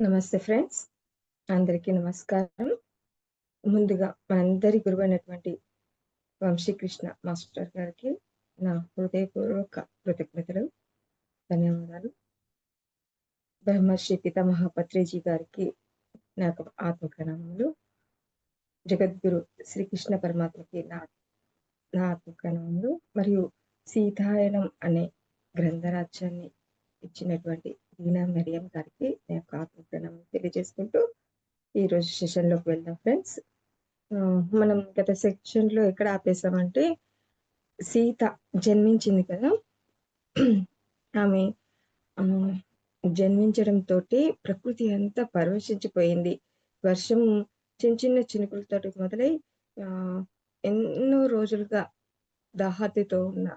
నమస్తే ఫ్రెండ్స్. అందరికీ నమస్కారం. ముందుగా మనందరి గురువైనటువంటి వంశీకృష్ణ మాస్టర్ గారికి నా హృదయపూర్వక కృతజ్ఞతలు, ధన్యవాదాలు. బ్రహ్మర్షి పితామహ పత్రిజీ గారికి నా యొక్క ఆత్మ ప్రణామములు. జగద్గురు శ్రీకృష్ణ పరమాత్మకి నా ఆత్మ ప్రణామములు. మరియు సీతాయనం అనే గ్రంథరాజ్యాన్ని ఇచ్చినటువంటి దీనా మరియం గారికి నా యొక్క ఆత్మ ప్రణామం తెలియజేసుకుంటూ ఈరోజు సెషన్‌లోకి వెళ్దాం ఫ్రెండ్స్. మనం గత సెక్షన్‌లో ఎక్కడ ఆపేసామంటే సీత జన్మించింది కదా! ఆమె జన్మించడంతోటి ప్రకృతి అంతా పరవశించిపోయింది. వర్షం చిన్న చిన్న చినుకులతోటి మొదలై ఎన్నో రోజులుగా దాహార్తితో ఉన్న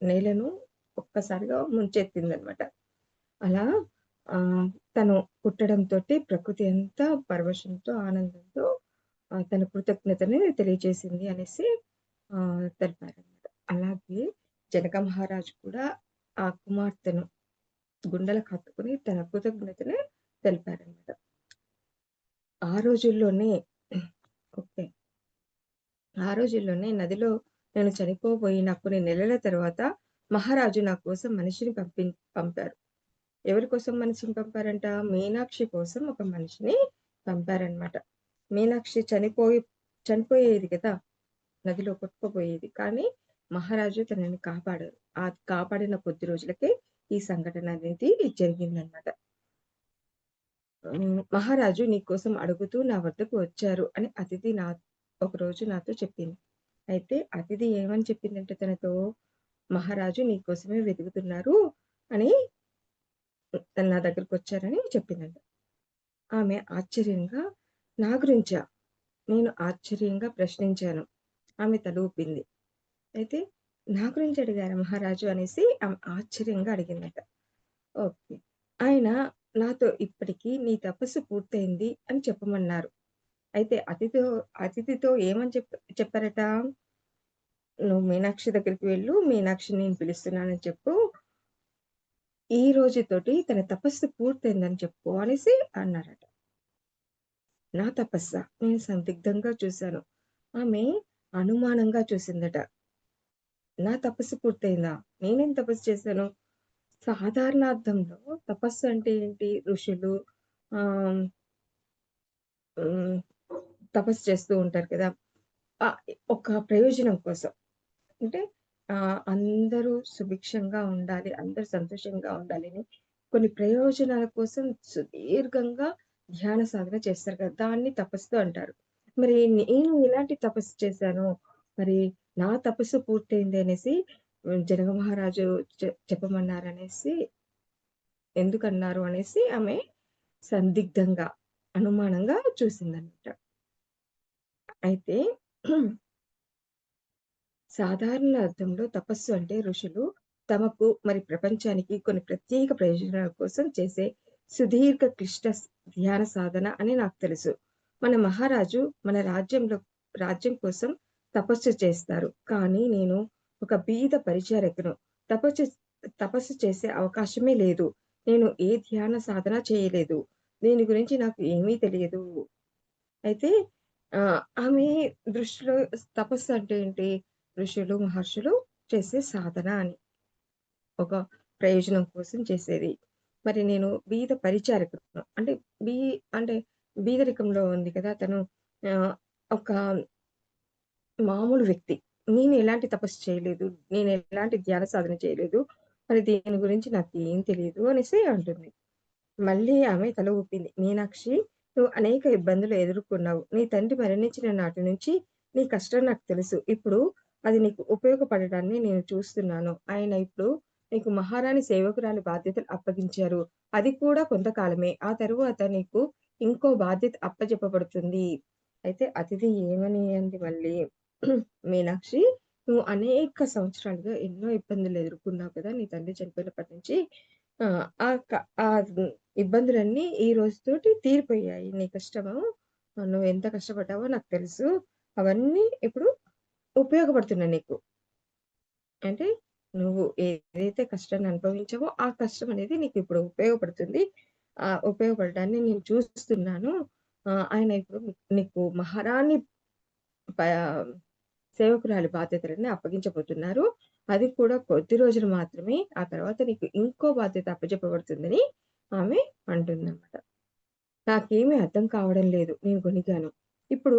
నేలను ఒక్కసారిగా ముంచెత్తిందనమాట. అలా తను పుట్టడంతోటి ప్రకృతి అంతా పరవశంతో, ఆనందంతో తన కృతజ్ఞతని తెలియజేసింది అనేసి తెలిపారనమాట. అలాగే జనక మహారాజు కూడా ఆ కుమార్తెను గుండెలకు హత్తుకొని తన కృతజ్ఞతని తెలిపారనమాట. ఆ రోజుల్లోనే నదిలో నేను చనిపోబోయిన కొన్ని నెలల తర్వాత మహారాజు నా కోసం మనిషిని పంపారు. ఎవరి కోసం మనిషిని పంపారంట? మీనాక్షి కోసం ఒక మనిషిని పంపారనమాట. మీనాక్షి చనిపోయేది కదా! నదిలో కొట్టుకుపోయేది. కానీ మహారాజు తనని కాపాడారు. ఆ కాపాడిన కొద్ది రోజులకే ఈ సంఘటన అనేది జరిగిందనమాట. మహారాజు నీ కోసం అడుగుతూ నా వద్దకు వచ్చారు అని అతిథి ఒకరోజు నాతో చెప్పింది. అయితే అతిథి ఏమని చెప్పిందంటే తనతో, మహారాజు నీ కోసమే వెతుకుతున్నారు అని నా దగ్గరకొచ్చారని చెప్పిందంట. ఆమె ఆశ్చర్యంగా, నా గురించా? నేను ఆశ్చర్యంగా ప్రశ్నించాను. ఆమె తల ఊపింది. అయితే నా గురించి అడిగారా మహారాజు అనేసి ఆమె ఆశ్చర్యంగా అడిగిందట. ఓకే. ఆయన నాతో ఇప్పటికి నీ తపస్సు పూర్తయింది అని చెప్పమన్నారు. అయితే అతిథితో ఏమని చెప్పారట? నువ్వు మీనాక్షి దగ్గరికి వెళ్ళు. మీనాక్షిని నేను పిలుస్తున్నానని చెప్పు. ఈ రోజుతోటి తన తపస్సు పూర్తయిందని చెప్పు అనేసి అన్నారట. నా తపస్సా? నేను సందిగ్ధంగా చూశాను. ఆమె అనుమానంగా చూసిందట. నా తపస్సు పూర్తయిందా? నేనేం తపస్సు చేశాను? సాధారణార్థంలో తపస్సు అంటే ఏంటి? ఋషులు ఆహ్, హ్మ్. తపస్సు చేస్తూ ఉంటారు కదా! ఒక ప్రయోజనం కోసం. అంటే అందరూ సుభిక్షంగా ఉండాలి, అందరూ సంతోషంగా ఉండాలని కొన్ని ప్రయోజనాల కోసం సుదీర్ఘంగా ధ్యాన సాధన చేస్తారు కదా! దాన్ని తపస్సు అంటారు. మరి నేను ఎలాంటి తపస్సు చేశానో, మరి నా తపస్సు పూర్తయింది అనేసి జనక మహారాజు చెప్పమన్నారనేసి ఎందుకన్నారు అనేసి ఆమె సందిగ్ధంగా, అనుమానంగా చూసిందనమాట. అయితే సాధారణ అర్థంలో తపస్సు అంటే ఋషులు తమకు మరి ప్రపంచానికి కొన్ని ప్రత్యేక ప్రయోజనాల కోసం చేసే సుదీర్ఘ క్లిష్ట ధ్యాన సాధన అని నాకు తెలుసు. మన మహారాజు మన రాజ్యం కోసం తపస్సు చేస్తారు. కానీ నేను ఒక బీద పరిచారకును. తపస్సు తపస్సు చేసే అవకాశమే లేదు. నేను ఏ ధ్యాన సాధన చేయలేదు. దీని గురించి నాకు ఏమీ తెలియదు. అయితే ఆమె దృష్టిలో తపస్సు అంటే ఏంటి? ఋషులు, మహర్షులు చేసే సాధన అని. ఒక ప్రయోజనం కోసం చేసేది. మరి నేను బీద పరిచారకుడును. అంటే బీ అంటే బీదరికంలో ఉంది కదా! తను ఆహ్, ఒక మామూలు వ్యక్తి. నేను ఎలాంటి తపస్సు చేయలేదు. నేను ఎలాంటి ధ్యాన సాధన చేయలేదు. మరి దీని గురించి నాకేం తెలీదు అనేసి అంటుంది. మళ్ళీ ఆమె తల ఊపింది. మీనాక్షి, నువ్వు అనేక ఇబ్బందులు ఎదుర్కొన్నావు. నీ తండ్రి మరణించిన నాటి నుంచి నీ కష్టం నాకు తెలుసు. ఇప్పుడు అది నీకు ఉపయోగపడడాన్ని నేను చూస్తున్నాను. ఆయన ఇప్పుడు నీకు మహారాణి సేవకురాలి బాధ్యతలు అప్పగించారు. అది కూడా కొంతకాలమే. ఆ తరువాత నీకు ఇంకో బాధ్యత అప్పజెప్పబడుతుంది. అయితే అతిథి ఏమని అంది మళ్ళీ, మీనాక్షి, నువ్వు అనేక సంవత్సరాలుగా ఎన్నో ఇబ్బందులు ఎదుర్కొన్నావు కదా! నీ తండ్రి చనిపోయినప్పటి నుంచి. ఆహ్, ఆ క ఆ ఇబ్బందులన్నీ ఈ రోజుతోటి తీరిపోయాయి. నీ కష్టము నువ్వెంత కష్టపడ్డావో నాకు తెలుసు. అవన్నీ ఇప్పుడు ఉపయోగపడుతున్నాయి నీకు. అంటే నువ్వు ఏదైతే కష్టాన్ని అనుభవించావో, ఆ కష్టం అనేది నీకిప్పుడు ఉపయోగపడుతుంది. ఉపయోగపడడాన్ని నేను చూస్తున్నాను. ఆయన ఇప్పుడు నీకు మహారాణి ప సేవకురాలి బాధ్యతలన్నీ అప్పగించబోతున్నారు. అది కూడా కొద్ది రోజులు మాత్రమే. ఆ తర్వాత నీకు ఇంకో బాధ్యత అప్పజెప్పబడుతుందని ఆమె అంటుందన్నమాట. నాకేమీ అర్థం కావడం లేదు. నేను గొణిగాను. ఇప్పుడు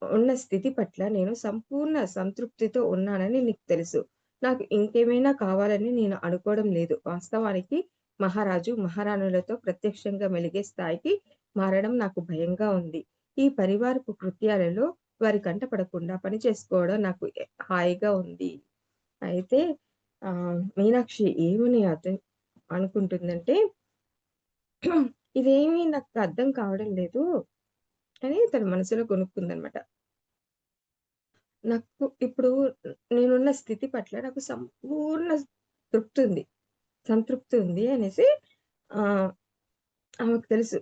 ఉన్న స్థితి పట్ల నేను సంపూర్ణ సంతృప్తితో ఉన్నానని నీకు తెలుసు. నాకు ఇంకేమైనా కావాలని నేను అనుకోవడం లేదు. వాస్తవానికి మహారాజు, మహారాణులతో ప్రత్యక్షంగా మెలిగే స్థాయికి మారడం నాకు భయంగా ఉంది. ఈ పరివారపు కృత్యాలలో వారి కంట పడకుండా పని చేసుకోవడం నాకు హాయిగా ఉంది. అయితే మీనాక్షి ఏమని అనుకుంటుందంటే ఇదేమీ నాకు అర్థం కావడం లేదు అని తన మనసులో గొనుక్కుందనమాట. నాకు ఇప్పుడు నేనున్న స్థితి పట్ల నాకు సంపూర్ణ తృప్తుంది. సంతృప్తి ఉంది అనేసి ఆహ్, ఆమెకు తెలుసు.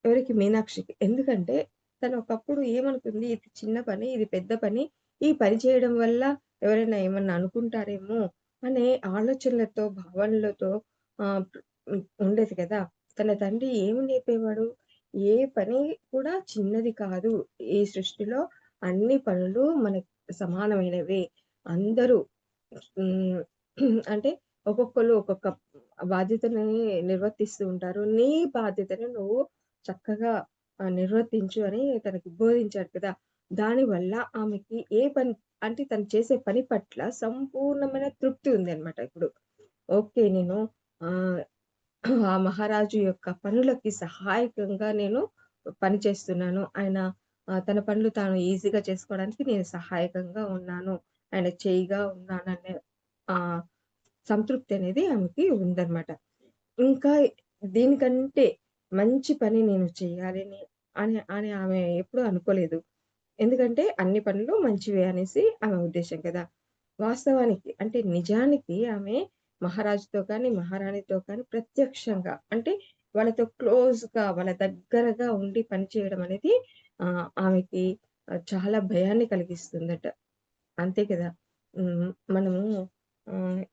ఎవరికి? మీనాక్షికి. ఎందుకంటే తను ఒకప్పుడు ఏమనుకుంది, ఇది చిన్న పని, ఇది పెద్ద పని. ఈ పని చేయడం వల్ల ఎవరైనా ఏమన్నా అనుకుంటారేమో అనే ఆలోచనలతో, భావనలతో ఆహ్, ఉండేది కదా! తన తండ్రి ఏమి నేర్పేవాడు? ఏ పని కూడా చిన్నది కాదు. ఈ సృష్టిలో అన్ని పనులు మనకు సమానమైనవే. అందరూ హ్మ్. అంటే ఒక్కొక్కళ్ళు ఒక్కొక్క బాధ్యతలని నిర్వర్తిస్తూ ఉంటారు. నీ బాధ్యతను నువ్వు చక్కగా నిర్వర్తించు అని తనకి బోధించాడు కదా! దానివల్ల ఆమెకి ఏ పని అంటే తను చేసే పని పట్ల సంపూర్ణమైన తృప్తి ఉందన్నమాట ఇప్పుడు. ఓకే. నేను ఆహ్, ఆ మహారాజు యొక్క పనులకి సహాయకంగా నేను పని చేస్తున్నాను. ఆయన తన పనులు తాను ఈజీగా చేసుకోవడానికి నేను సహాయకంగా ఉన్నాను. ఆయన చేయిగా ఉన్నాననే ఆహ్, సంతృప్తి అనేది ఆమెకి ఉందన్నమాట. ఇంకా దీనికంటే మంచి పని నేను చేయాలని అని ఆమె ఎప్పుడూ అనుకోలేదు. ఎందుకంటే అన్ని పనులు మంచివే అనేసి ఆమె ఉద్దేశ్యం కదా! వాస్తవానికి అంటే నిజానికి ఆమె మహారాజుతో కానీ, మహారాణితో కానీ ప్రత్యక్షంగా అంటే వాళ్ళతో క్లోజ్‌గా వాళ్ళ దగ్గరగా ఉండి పనిచేయడం అనేది ఆమెకి చాలా భయాన్ని కలిగిస్తుందట. అంతే కదా! హ్మ్. మనము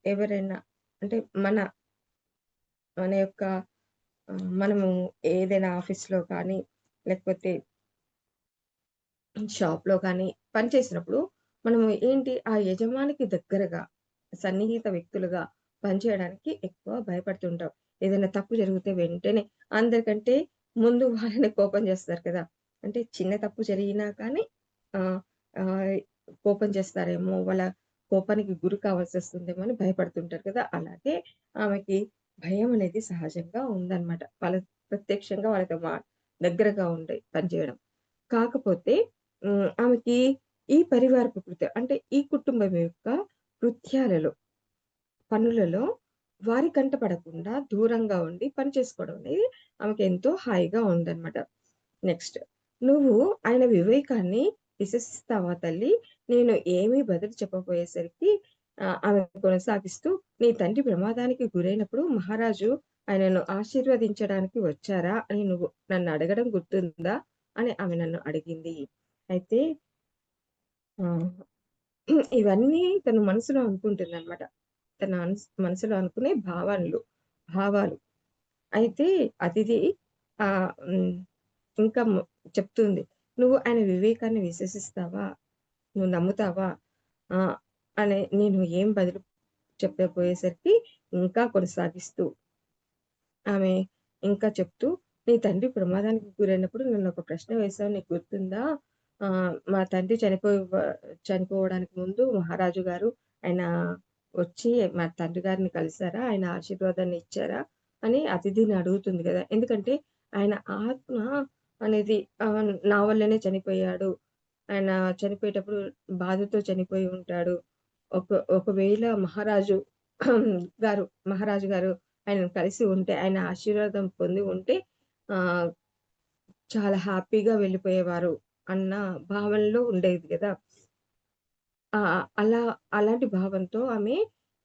ఎవరైనా అంటే మన మన యొక్క మనము ఏదైనా ఆఫీస్‌లో కానీ, లేకపోతే షాప్‌లో కానీ పనిచేసినప్పుడు మనము ఏంటి ఆ యజమానికి దగ్గరగా, సన్నిహిత వ్యక్తులుగా పనిచేయడానికి ఎక్కువ భయపడుతుంటాం. ఏదైనా తప్పు జరిగితే వెంటనే అందరికంటే ముందు వాళ్ళని కోపం చేస్తారు కదా! అంటే చిన్న తప్పు జరిగినా కానీ ఆహ్, ఆహ్, కోపం చేస్తారేమో, వాళ్ళ కోపానికి గురి కావాల్సొస్తుందేమో అని భయపడుతుంటారు కదా! అలాగే ఆమెకి భయం అనేది సహజంగా ఉందన్నమాట. ప్రత్యక్షంగా వాళ్ళతో దగ్గరగా ఉండి పనిచేయడం. కాకపోతే ఆమెకి ఈ పరివారపు కృత్య అంటే ఈ కుటుంబం యొక్క కృత్యాలలో, పనులలో వారి కంట పడకుండా దూరంగా ఉండి పని చేసుకోవడం అనేది ఆమెకెంతో హాయిగా ఉందన్నమాట. నెక్స్ట్ "నువ్వు ఆయన వివేకాన్ని విశ్వసిస్తావా తల్లి? నేను ఏమీ బదులు చెప్పబోయేసరికి ఆమె కొనసాగిస్తూ, నీ తండ్రి ప్రమాదానికి గురైనప్పుడు మహారాజు ఆయనను ఆశీర్వదించడానికి వచ్చారా అని నువ్వు నన్నడగడం గుర్తుందా?" అని ఆమె నన్ను అడిగింది. అయితే ఆహ్, ఇవన్నీ తను మనసులో అనుకుంటుందనమాట. తన మనసులో అనుకునే భావాలు. అయితే అతిథి ఆహ్, హ్మ్. ఇంకా చెప్తుంది. "నువ్వు ఆయన వివేకాన్ని విశ్వసిస్తావా? నువ్వు నమ్ముతావా?" ఆహ్, నేను ఏం బదులు చెప్పబోయేసరికి ఇంకా కొనసాగిస్తూ ఆమె ఇంకా చెప్తూ, "నీ తండ్రి ప్రమాదానికి గురైనప్పుడు నన్నొక ప్రశ్న వేశావు నీకు గుర్తుందా? మా తండ్రి చనిపోవడానికి ముందు మహారాజు గారు ఆయన వచ్చి మా తండ్రి గారిని కలిసారా? ఆయన ఆశీర్వాదాన్ని ఇచ్చారా?" అని అతిథిని అడుగుతుంది గదా! ఎందుకంటే ఆయన ఆత్మ అనేది నా వల్లనే చనిపోయాడు. ఆయన చనిపోయేటప్పుడు బాధతో చనిపోయి ఉంటాడు. ఒకవేళ మహారాజు గారు ఆయనను కలిసి ఉంటే, ఆయన ఆశీర్వాదం పొంది ఉంటే ఆహ్, చాలా హ్యాపీగా వెళ్ళిపోయేవారు అన్న భావనలో ఉండేది గదా! ఆ! అలాంటి భావంతో ఆమె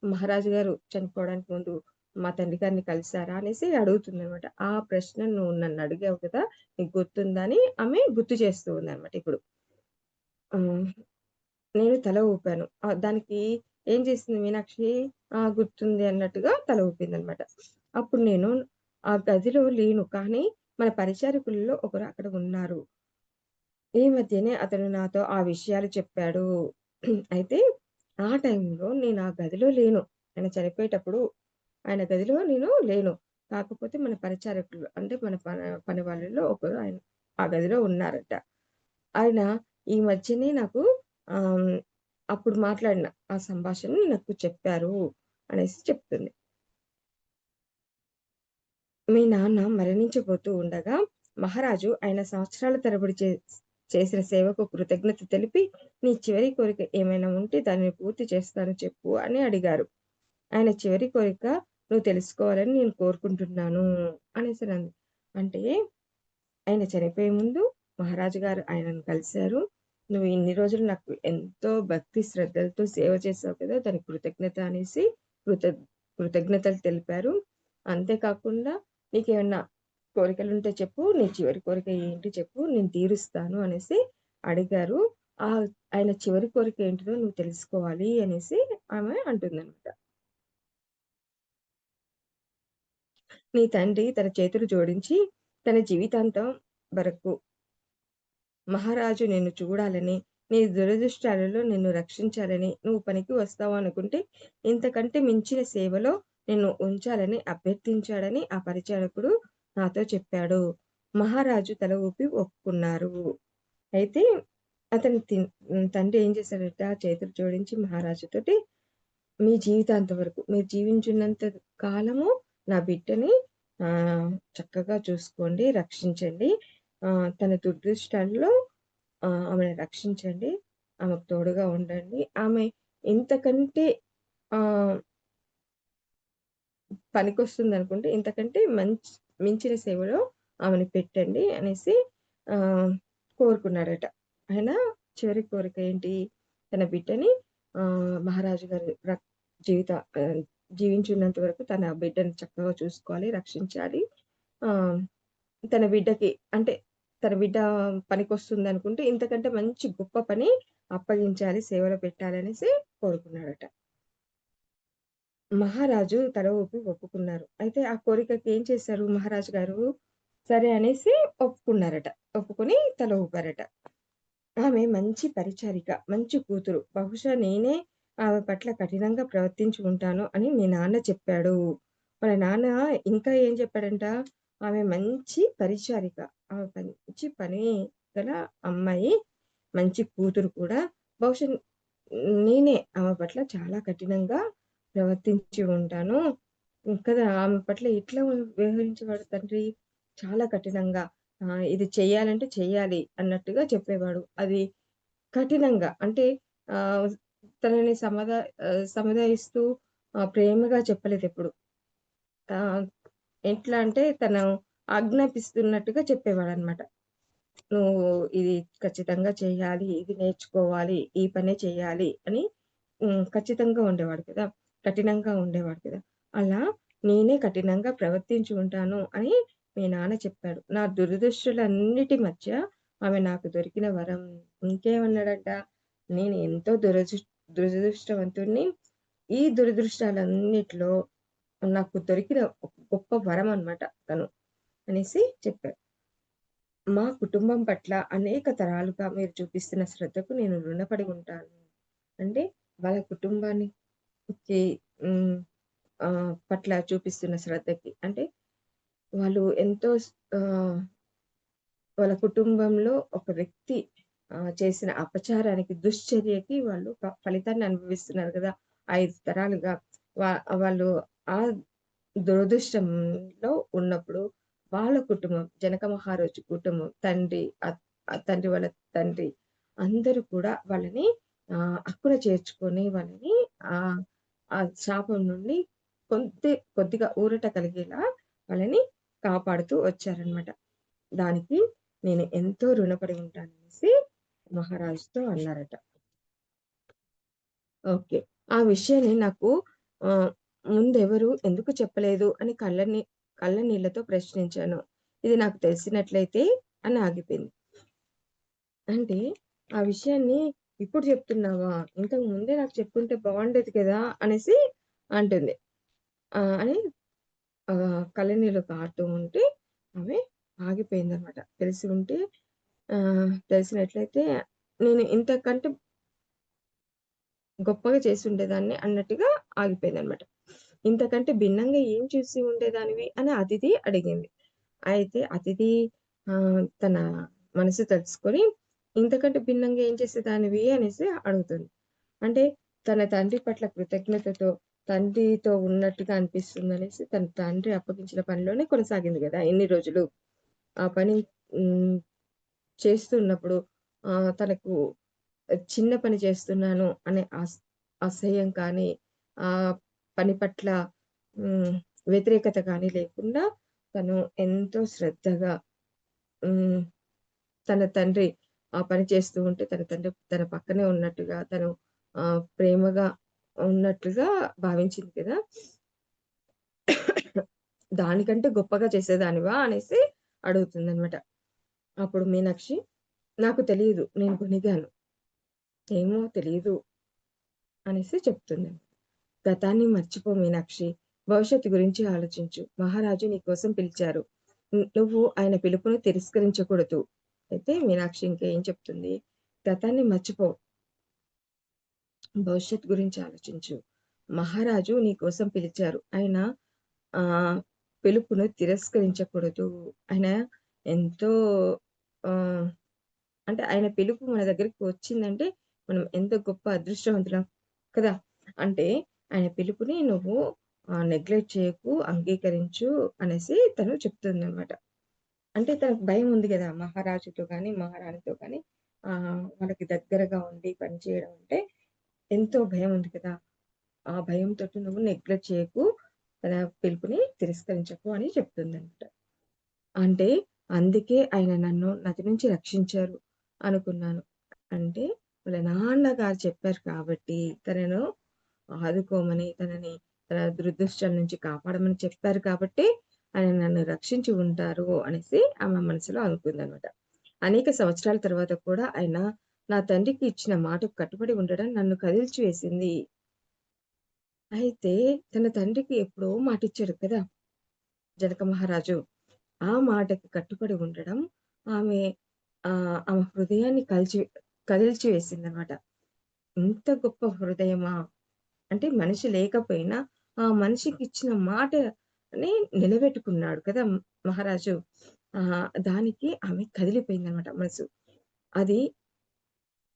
మహారాజు గారు చనిపోవడానికి ముందు మా తండ్రి గారిని కలిసారా అనేసి అడుగుతుందనమాట. ఆ ప్రశ్న నువ్వు నన్నడిగావు కదా! నీకు గుర్తుందా అని ఆమె గుర్తు చేస్తూ ఉందనమాట ఇప్పుడు. హ్మ్. నేను తల ఊపాను. దానికి ఏం చేసింది మీనాక్షి, గుర్తుంది అన్నట్టుగా తల ఊపిందనమాట. అప్పుడు నేను ఆ గదిలో లేను. కానీ మన పరిచారకుల్లో ఒకరు అక్కడ ఉన్నారు. ఈ మధ్యనే అతను నాతో ఆ విషయాలు చెప్పాడు. అయితే ఆ టైంలో నేను ఆ గదిలో లేను. ఆయన చనిపోయేటప్పుడు ఆయన గదిలో నేను లేను. కాకపోతే మన పరిచారకులు అంటే మన పని వాళ్ళలో ఒకరు ఆయన ఆ గదిలో ఉన్నారట. ఆయన ఈ మధ్యనే నాకు ఆహ్, అప్పుడు మాట్లాడిన ఆ సంభాషణని నాకు చెప్పారు అనేసి చెప్తుంది. మీ నాన్న మరణించబోతూ ఉండగా, మహారాజు ఆయన సంవత్సరాల తరబడి చేసిన సేవకు కృతజ్ఞత తెలిపి, "నీ చివరి కోరిక ఏమైనా ఉంటే దానిని పూర్తి చేస్తాను చెప్పు" అని అడిగారు. ఆయన చివరి కోరిక నువ్వు తెలుసుకోవాలని నేను కోరుకుంటున్నాను అనేసనంది. అంటే ఆయన చనిపోయే ముందు మహారాజు గారు ఆయనను కలిసారు. "నువ్వు ఇన్ని రోజులు నాకు ఎంతో భక్తి శ్రద్ధలతో సేవ చేశావు కదా! దానికి కృతజ్ఞత" అనేసి కృత కృతజ్ఞతలు తెలిపారు. అంతే కాకుండా "నీకేమన్నా కోరికలుంటే చెప్పు. నీ చివరి కోరిక ఏంటి చెప్పు. నేను తీరుస్తాను" అనేసి అడిగారు. ఆయన చివరి కోరిక ఏంటిదో నువ్వు తెలుసుకోవాలి అనేసి ఆమె అంటుందనమాట. నీ తండ్రి తన చేతులు జోడించి తన జీవితాంతం వరకు మహారాజు నిన్ను చూడాలని, నీ దురదృష్టాలలో నిన్ను రక్షించాలని, నువ్వు పనికి వస్తావనుకుంటే, ఇంతకంటే మించిన సేవలో నిన్ను ఉంచాలని అభ్యర్థించాడని ఆ పరిచారకుడు నాతో చెప్పాడు. మహారాజు తల ఊపి ఒప్పుకున్నారు. అయితే తండ్రి ఏం చేశాడట, చేతులు జోడించి మహారాజుతోటి మీ జీవితాంతం వరకు మీరు జీవించున్నంత కాలము నా బిడ్డని చక్కగా చూసుకోండి, రక్షించండి. తన దురదృష్టాల్లో ఆమెను రక్షించండి. ఆమెకు తోడుగా ఉండండి. ఆమె ఇంతకంటే ఆహ్, పనికొస్తుందనుకుంటే ఇంతకంటే మించిన సేవలో ఆమెను పెట్టండి అనేసి ఆహ్, కోరుకున్నాడట. ఆయన చివరి కోరిక ఏంటి? తన బిడ్డని మహారాజు గారి జీవిత ఆహ్, జీవించున్నంత వరకు తన బిడ్డని చక్కగా చూసుకోవాలి, రక్షించాలి. ఆహ్, తన బిడ్డకి అంటే తన బిడ్డ పనికొస్తుందనుకుంటే ఇంతకంటే మంచి గొప్ప పని అప్పగించాలి, సేవలో పెట్టాలనేసి కోరుకున్నాడట. మహారాజు తల ఊపి ఒప్పుకున్నారు. అయితే ఆ కోరికకి ఏం చేశారు మహారాజు గారు, సరే అనేసి ఒప్పుకున్నారట. ఒప్పుకొని తల ఊపారట. ఆమె మంచి పరిచారిక, మంచి కూతురు. బహుశా నేనే ఆమె పట్ల కఠినంగా ప్రవర్తించి ఉంటాను అని మీ నాన్న చెప్పాడు. వాళ్ళ నాన్న ఇంకా ఏం చెప్పాడంట, ఆమె మంచి పరిచారిక. ఆమె మంచి పని గల అమ్మాయి. మంచి కూతురు కూడా. బహుశా నేనే ఆమె పట్ల చాలా కఠినంగా ప్రవర్తించి ఉంటాను. కదా! ఆమె పట్ల ఎట్లా వ్యవహరించేవాడు తండ్రి? చాలా కఠినంగా. ఇది చెయ్యాలంటే చెయ్యాలి అన్నట్టుగా చెప్పేవాడు. అది కఠినంగా అంటే ఆహ్, తనని సముదాయిస్తూ ప్రేమగా చెప్పలేదెప్పుడు. ఆహ్, ఎట్లా అంటే తను ఆజ్ఞాపిస్తున్నట్టుగా చెప్పేవాడనమాట. నువ్వు ఇది ఖచ్చితంగా చేయాలి, ఇది నేర్చుకోవాలి, ఈ పనే చేయాలి అని ఖచ్చితంగా ఉండేవాడు కదా! కఠినంగా ఉండేవాడు కదా! అలా నేనే కఠినంగా ప్రవర్తించి ఉంటాను అని మీ నాన్న చెప్పాడు. నా దురదృష్టులన్నిటి మధ్య ఆమె నాకు దొరికిన వరం. ఇంకేమన్నాడంట, నేను ఎంతో దురదృష్టవంతుడిని. ఈ దురదృష్టాలన్నిటిలో నాకు దొరికిన ఒక గొప్ప వరం అన్నమాట తను అనేసి చెప్పాడు. మా కుటుంబం పట్ల అనేక తరాలుగా మీరు చూపిస్తున్న శ్రద్ధకు నేను రుణపడి ఉంటాను. అంటే వాళ్ళ కుటుంబానికి హ్మ్. పట్ల చూపిస్తున్న శ్రద్ధకి. అంటే వాళ్ళు ఎంతో ఆహ్, వాళ్ళ కుటుంబంలో ఒక వ్యక్తి చేసిన అపచారానికి, దుశ్చర్యకి వాళ్ళు ఫలితాన్ని అనుభవిస్తున్నారు గదా! 5 తరాలుగా. వా వాళ్ళు ఆ దురదృష్టంలో ఉన్నప్పుడు వాళ్ళ కుటుంబం, జనక మహారాజు కుటుంబం, తండ్రి వాళ్ళ తండ్రి అందరూ కూడా వాళ్ళని అక్కున చేర్చుకొని వాళ్ళని ఆహ్, ఆ శాపం నుండి కొద్దిగా ఊరట కలిగేలా వాళ్ళని కాపాడుతూ వచ్చారనమాట. దానికి నేను ఎంతో రుణపడి ఉంటాననేసి మహారాజుతో అన్నారట. ఓకే. ఆ విషయాన్ని నాకు ఆహ్, ముందెవరు ఎందుకు చెప్పలేదు అని కళ్ళ నీళ్ళతో ప్రశ్నించాను. ఇది నాకు తెలిసినట్లయితే అని ఆగిపోయింది. అంటే ఆ విషయాన్ని ఇప్పుడు చెప్తున్నావా? ఇంతకు ముందే నాకు చెప్పుంటే బావుండేది కదా! అనేసి అంటుంది. అని కళ్ళనీళ్ళు కారుతూ ఉంటే ఆమె ఆగిపోయిందనమాట. తెలిసి ఉంటే తెలిసినట్లయితే నేను ఇంతకంటే గొప్పగా చేసుండేదాన్ని అన్నట్టుగా ఆగిపోయిందనమాట. ఇంతకంటే భిన్నంగా ఏం చేసి ఉండేదానివి అని అతిథి అడిగింది. అయితే అతిథి తన మనసు తెలుసుకొని ఇంతకంటే భిన్నంగా ఏం చేసేదానివి అనేసి అడుగుతుంది. అంటే తన తండ్రి పట్ల కృతజ్ఞతతో తండ్రితో ఉన్నట్టుగా అనిపిస్తుందనేసి తన తండ్రి అప్పగించిన పనిలోనే కొనసాగింది గదా! ఇన్ని రోజులు. ఆ పని హ్మ్. చేస్తున్నప్పుడు తనకు చిన్న పని చేస్తున్నాను అనే అసహ్యం కానీ, ఆ పని పట్ల హ్మ్. వ్యతిరేకత కానీ లేకుండా తను ఎంతో శ్రద్ధగా హ్మ్. తన తండ్రి ఆ పని చేస్తూ ఉంటే తన తండ్రి తన పక్కనే ఉన్నట్టుగా, తను ప్రేమగా ఉన్నట్లుగా భావించింది కదా! దానికంటే గొప్పగా చేసేదానివా అనేసి అడుగుతుందనమాట. అప్పుడు మీనాక్షి, "నాకు తెలీదు. నేను గొణిగాను. ఏమో తెలీదు" అనేసి చెప్తుంది. గతాన్ని మర్చిపో మీనాక్షి. భవిష్యత్తు గురించి ఆలోచించు. మహారాజు నీ కోసం పిలిచారు. నువ్వు ఆయన పిలుపుని తిరస్కరించకూడదు. అయితే మీనాక్షి ఇంకా ఏం చెప్తుంది? గతాన్ని మర్చిపో. భవిష్యత్తు గురించి ఆలోచించు. మహారాజు నీ కోసం పిలిచారు. ఆయన ఆహ్, పిలుపును తిరస్కరించకూడదు. ఆయన ఎంతో ఆహ్, అంటే ఆయన పిలుపు మన దగ్గరికి వచ్చిందంటే మనం ఎంత గొప్ప అదృష్టవంతులం కదా! అంటే ఆయన పిలుపుని నువ్వు నెగ్లెక్ట్ చేయకు, అంగీకరించు అనేసి తను చెప్తుందనమాట. అంటే తనకు భయం ఉంది గదా! మహారాజుతో గాని, మహారాణితో గాని వాళ్ళకి దగ్గరగా ఉండి పనిచేయడం అంటే ఎంతో భయం ఉంది కదా! ఆ భయంతోటి నువ్వు నెగ్లెక్ట్ చేయకు. తన పిలుపుని తిరస్కరించకు అని చెప్తుందనమాట. అంటే అందుకే ఆయన నన్ను నది నుంచి రక్షించారు అనుకున్నాను. అంటే వాళ్ళ నాన్నగారు చెప్పారు కాబట్టి తనను ఆదుకోమని, తన దురదృష్టం నుంచి కాపాడమని చెప్పారు కాబట్టి ఆయన నన్ను రక్షించి ఉంటారు అనేసి ఆమె మనసులో అనుకుందనమాట. అనేక సంవత్సరాల తర్వాత కూడా ఆయన నా తండ్రికి ఇచ్చిన మాటకు కట్టుబడి ఉండడం నన్ను కదిల్చివేసింది. అయితే తన తండ్రికి ఎప్పుడో మాటిచ్చాడు కదా! జనక మహారాజు. ఆ మాటకి కట్టుబడి ఉండడం ఆమె ఆమె హృదయాన్ని కదిల్చి వేసిందనమాట. ఇంత గొప్ప హృదయమా! అంటే మనిషి లేకపోయినా, ఆ మనిషికిచ్చిన మాటని నిలబెట్టుకున్నాడు కదా! మహారాజు. దానికి ఆమె కదిలిపోయిందనమాట మనసు. అది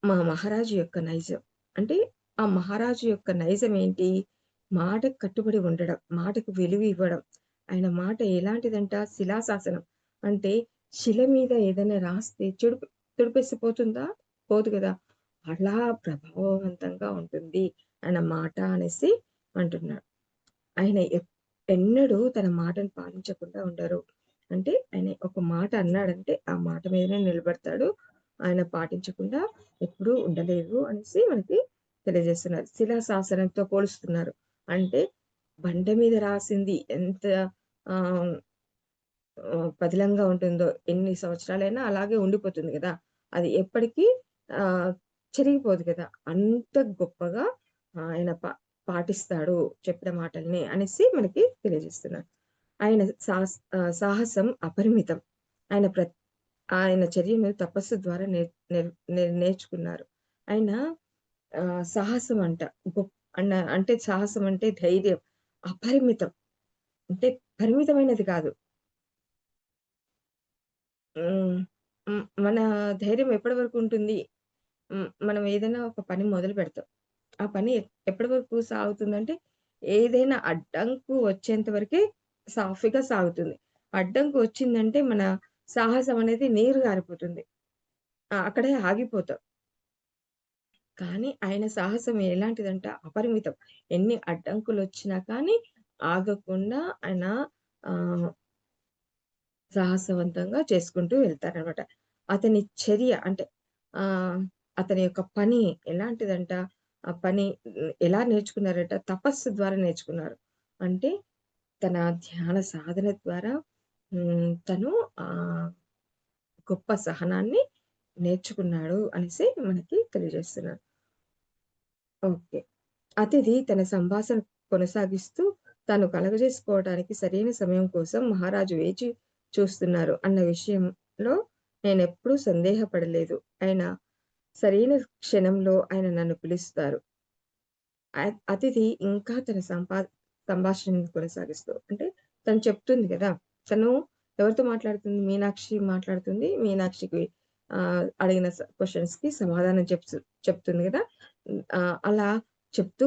మా మహారాజు యొక్క నైజం. అంటే ఆ మహారాజు యొక్క నైజం ఏంటి? మాటకు కట్టుబడి ఉండడం. మాటకు విలువ ఇవ్వడం. ఆయన మాట ఎలాంటిదంట శిలాశాసనం. అంటే శిల మీద ఏదైనా రాస్తే తుడిపేసి పోతుందా? పోదు గదా! అలా ప్రభావవంతంగా ఉంటుంది ఆయన మాట అనేసి అంటున్నాడు. ఆయన ఎన్నడూ తన మాటను పాలించకుండా ఉండరు. అంటే ఆయన ఒక మాట అన్నాడంటే, ఆ మాట మీదనే నిలబడతాడు. ఆయన పాటించకుండా ఎప్పుడూ ఉండలేదు అనేసి మనకి తెలియజేస్తున్నారు. శిలాశాసనంతో పోలుస్తున్నారు. అంటే బండ మీద రాసింది ఎంత ఆహ్, పదిలంగా ఉంటుందో, ఎన్ని సంవత్సరాలైనా అలాగే ఉండిపోతుంది గదా! అది ఎప్పటికీ ఆహ్, చెరిగిపోదు గదా! అంత గొప్పగా ఆయన పాటిస్తాడు చెప్పిన మాటల్ని అనేసి మనకి తెలియజేస్తున్నారు. ఆయన సాహసం అపరిమితం. ఆయన ఆయన చర్యను తపస్సు ద్వారా నేర్చుకున్నారు. ఆయన సాహసం అంట. గొప్ అంటే సాహసం అంటే ధైర్యం. అపరిమితం. అంటే పరిమితమైనది కాదు. హ్మ్. మన ధైర్యం ఎప్పటి వరకు ఉంటుంది? మనం ఏదైనా ఒక పని మొదలు పెడతాం. ఆ పని ఎప్పటి వరకు సాగుతుందంటే, ఏదైనా అడ్డంకు వచ్చేంత వరకే సాఫీగా సాగుతుంది. అడ్డంకు వచ్చిందంటే మన సాహసం అనేది నీరు గారిపోతుంది. అక్కడే ఆగిపోతాం. కానీ ఆయన సాహసం ఎలాంటిదంటే అపరిమితం. ఎన్ని అడ్డంకులొచ్చినా కానీ ఆగకుండా ఆయన ఆహ్, సాహసవంతంగా చేసుకుంటూ వెళ్తారనమాట. అతని చర్య అంటే ఆహ్, అతని యొక్క పని ఎలాంటిదంట, ఆ పని ఎలా నేర్చుకున్నారంట తపస్సు ద్వారా నేర్చుకున్నారు. అంటే తన ధ్యాన సాధన ద్వారా తను ఆహ్, గొప్ప సహనాన్ని నేర్చుకున్నాడు అనేసి మనకి తెలియజేస్తున్నారు. ఓకే. అతిథి తన సంభాషణ కొనసాగిస్తూ తాను కలగజేసుకోవడానికి సరైన సమయం కోసం మహారాజు వేచి చూస్తున్నారు అన్న విషయంలో నేనెప్పుడూ సందేహపడలేదు. ఆయన సరైన క్షణంలో ఆయన నన్ను పిలుస్తారు. అతిథి ఇంకా తన సంభాషణను కొనసాగిస్తూ అంటే తను చెప్తుంది గదా! తను ఎవరితో మాట్లాడుతుంది? మీనాక్షి మాట్లాడుతుంది. మీనాక్షికి అడిగిన క్వెషన్స్‌కి సమాధానం చెప్తుంది గదా! అలా చెప్తూ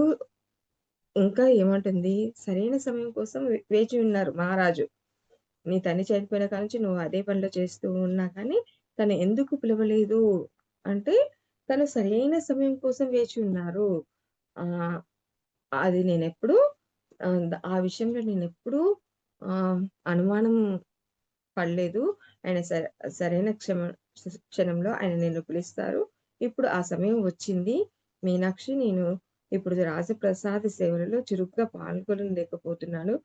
ఇంకా ఏమంటుంది? సరైన సమయం కోసం వేచి ఉన్నారు మహారాజు. నీ తండ్రి చనిపోయిన కాడ్నుంచి నువ్వు అదే పనిలో చేస్తూ ఉన్నా కానీ, తను ఎందుకు పిలవలేదు అంటే, తను సరైన సమయం కోసం వేచి ఉన్నారు. ఆహ్, అది నేనెప్పుడూ ఆ విషయంలో నేనెప్పుడూ ఆహ్, అనుమానం పడలేదు. ఆయన సరైన క్షణంలో ఆయన నిన్ను పిలుస్తారు. ఇప్పుడు ఆ సమయం వచ్చింది. మీనాక్షి నేను ఇప్పుడు రాజప్రసాద సేవలలో చురుగ్గా పాల్గొనలేకపోతున్నాను.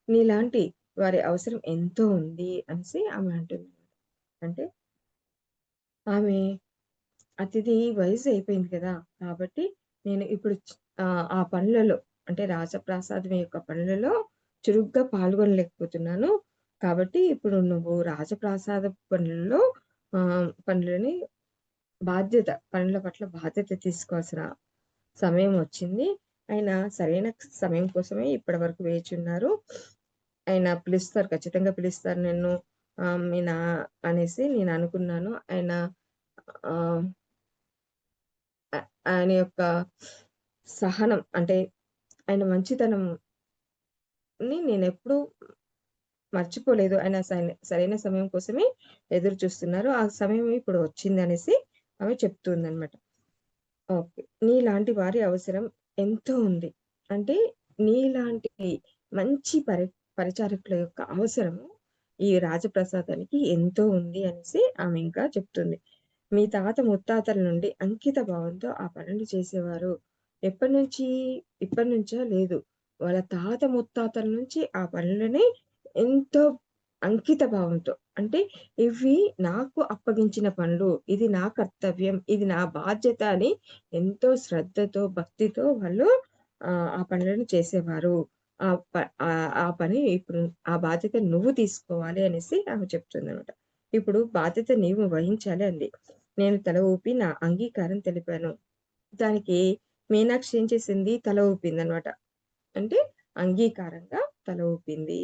నీలాంటి వారి అవసరం ఎంతో ఉంది అనేసి ఆమె అంటుంది. అంటే ఆమె అతిథి వయసు అయిపోయింది కదా! కాబట్టి నేను ఇప్పుడు ఆ పనులలో అంటే రాజప్రాసాదం యొక్క పనులలో చురుగ్గా పాల్గొనలేకపోతున్నాను. కాబట్టి ఇప్పుడు నువ్వు రాజప్రాసాద పనులలో పనులని పనుల పట్ల బాధ్యత తీసుకోవాల్సిన సమయం వచ్చింది. ఆయన సరైన సమయం కోసమే ఇప్పటి వరకు వేచున్నారు. ఆయన పిలుస్తారు. ఖచ్చితంగా పిలుస్తారు నన్ను. మీ నా అనేసి నేననుకున్నాను. ఆహ్, అ ఆయన యొక్క సహనం అంటే ఆయన మంచితనంని నేనెప్పుడూ మర్చిపోలేదు. ఆయన సరైన సమయం కోసమే ఎదురు చూస్తున్నారు. ఆ సమయం ఇప్పుడు వచ్చిందనేసి ఆమె చెప్తుందనమాట. ఓకే. నీలాంటి వారి అవసరం ఎంతో ఉంది. అంటే నీలాంటి మంచి పరిచారకుల యొక్క అవసరము ఈ రాజప్రసాదానికి ఎంతో ఉంది అనేసి ఆమె ఇంకా చెప్తుంది. మీ తాత ముత్తాతల నుండి అంకిత భావంతో ఆ పనులు చేసేవారు. ఎప్పటినుంచి? ఇప్పటినుంచా? లేదు. వాళ్ళ తాత ముత్తాతల నుంచి ఆ పనులని ఎంతో అంకిత భావంతో అంటే ఇవి నాకు అప్పగించిన పనులు. ఇది నా కర్తవ్యం. ఇది నా బాధ్యత అని ఎంతో శ్రద్ధతో, భక్తితో వాళ్ళు ఆ పనులను చేసేవారు. ఆ పని ఇప్పుడు ఆ బాధ్యత నువ్వు తీసుకోవాలి అనేసి ఆమె చెప్తుందనమాట. ఇప్పుడు బాధ్యత నీవు వహించాలి అంది. నేను తల ఊపి నా అంగీకారం తెలిపాను. దానికి మీనాక్షి ఏం చేసింది? తల ఊపిందనమాట. అంటే అంగీకారంగా తల ఊపింది.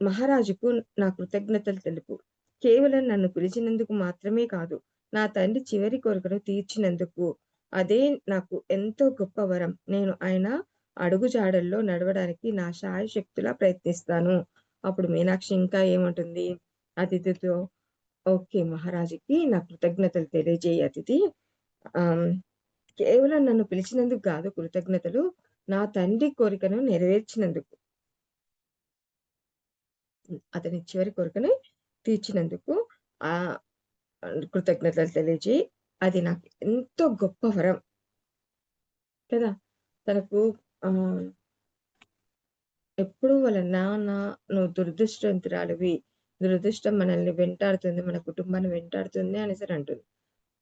మహారాజుకు నా కృతజ్ఞతలు తెలుపు. కేవలం నన్ను పిలిచినందుకు మాత్రమే కాదు, నా తండ్రి చివరి కోరికను తీర్చినందుకు. అదే నాకు ఎంతో గొప్ప వరం. నేను ఆయన అడుగుజాడల్లో నడవడానికి నా శాయశక్తులా ప్రయత్నిస్తాను. అప్పుడు మీనాక్షి ఇంకా ఏమంటుంది అతిథితో, "ఓకే. మహారాజుకి నా కృతజ్ఞతలు తెలియజేయి అతిథి. ఆహ్, కేవలం నన్ను పిలిచినందుకు గాదు కృతజ్ఞతలు, నా తండ్రి కోరికను నెరవేర్చినందుకు." అతని చివరి కోరికని తీర్చినందుకు ఆహ్, కృతజ్ఞతలు తెలియజేయి. అది నాకు ఎంతో గొప్ప వరం కదా! తనకు ఆహ్, ఎప్పుడూ వాళ్ళ నాన్న "నువ్వు దురదృష్టవంతురాలివి. దురదృష్టం మనల్ని వెంటాడుతుంది. మన కుటుంబాన్ని వెంటాడుతుంది" అనేసని అంటుంది.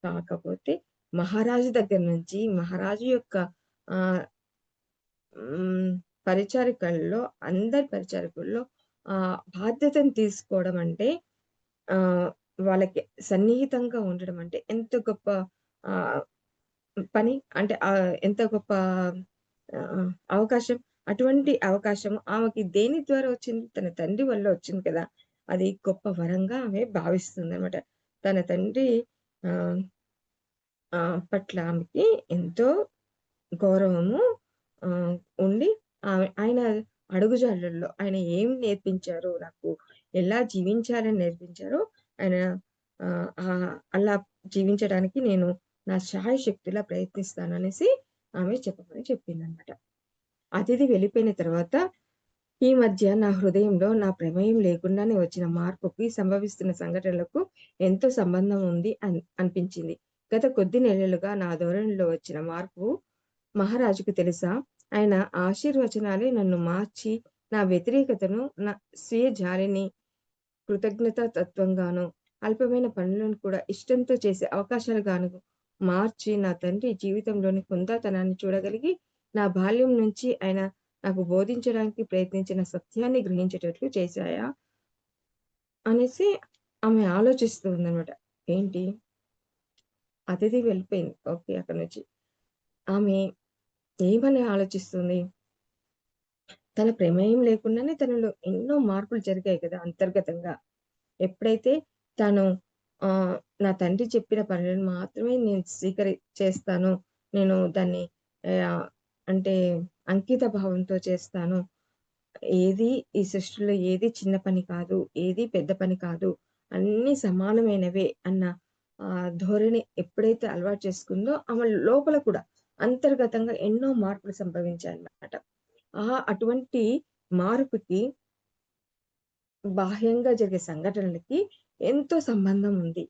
కాకపోతే మహారాజు దగ్గర నుంచి మహారాజు యొక్క ఆహ్, హ్మ్. పరిచారికల్లో అందరి పరిచారకుల్లో బాధ్యతను తీసుకోవడం అంటే ఆహ్, వాళ్ళకి సన్నిహితంగా ఉండడం అంటే ఎంత గొప్ప ఆహ్, పని. అంటే ఎంత గొప్ప అవకాశం. అటువంటి అవకాశం ఆమెకి దేని ద్వారా వచ్చింది? తన తండ్రి వల్ల వచ్చింది కదా! అది గొప్ప వరంగా ఆమె భావిస్తుందనమాట. తన తండ్రి ఆహ్, పట్ల ఆమెకి ఎంతో గౌరవము ఆహ్, ఉండి ఆయన అడుగుజాడల్లో ఆయన ఏం నేర్పించారో నాకు, ఎలా జీవించాలని నేర్పించారో ఆయన అలా జీవించడానికి నేను నా శాయశక్తులా ప్రయత్నిస్తాననేసి ఆమె చెప్పమని చెప్పిందనమాట. అతిథి వెళ్ళిపోయిన తర్వాత ఈ మధ్య నా హృదయంలో నా ప్రమేయం లేకుండానే వచ్చిన మార్పుకి, సంభవిస్తున్న సంఘటనలకు ఎంతో సంబంధం ఉంది అనిపించింది. గత కొద్ది నెలలుగా నా ధోరణిలో వచ్చిన మార్పు మహారాజుకు తెలుసా? ఆయన ఆశీర్వచనాలే నన్ను మార్చి, నా వ్యతిరేకతను, నా స్వీయ జాలిని కృతజ్ఞతా తత్వంగాను, అల్పమైన పనులను కూడా ఇష్టంతో చేసే అవకాశాలుగాను మార్చి, నా తండ్రి జీవితంలోని హుందాతనాన్ని చూడగలిగి, నా బాల్యం నుంచి ఆయన నాకు బోధించడానికి ప్రయత్నించిన సత్యాన్ని గ్రహించేటట్లు చేశాయా? అనేసి ఆమె ఆలోచిస్తూ ఉందనమాట. ఏంటి? అతిథి వెళ్ళిపోయింది. ఓకే. అక్కడి నుంచి. ఆమె ఏమని ఆలోచిస్తుంది? తన ప్రమేయం లేకుండానే తనలో ఎన్నో మార్పులు జరిగాయి కదా! అంతర్గతంగా. ఎప్పుడైతే తాను ఆహ్, నా తండ్రి చెప్పిన పనులను మాత్రమే నేను చేస్తాను. నేను దాన్ని ఆహ్, అంటే అంకిత భావంతో చేస్తాను. ఏది ఈ సృష్టిలో ఏది చిన్న పని కాదు. ఏది పెద్ద పని కాదు. అన్నీ సమానమైనవే అన్న ధోరణి ఎప్పుడైతే అలవాటు చేసుకుందో ఆమె లోపల కూడా అంతర్గతంగా ఎన్నో మార్పులు సంభవించాయన్నమాట. అటువంటి మార్పుకి బాహ్యంగా జరిగే సంఘటనలకి ఎంతో సంబంధం ఉంది.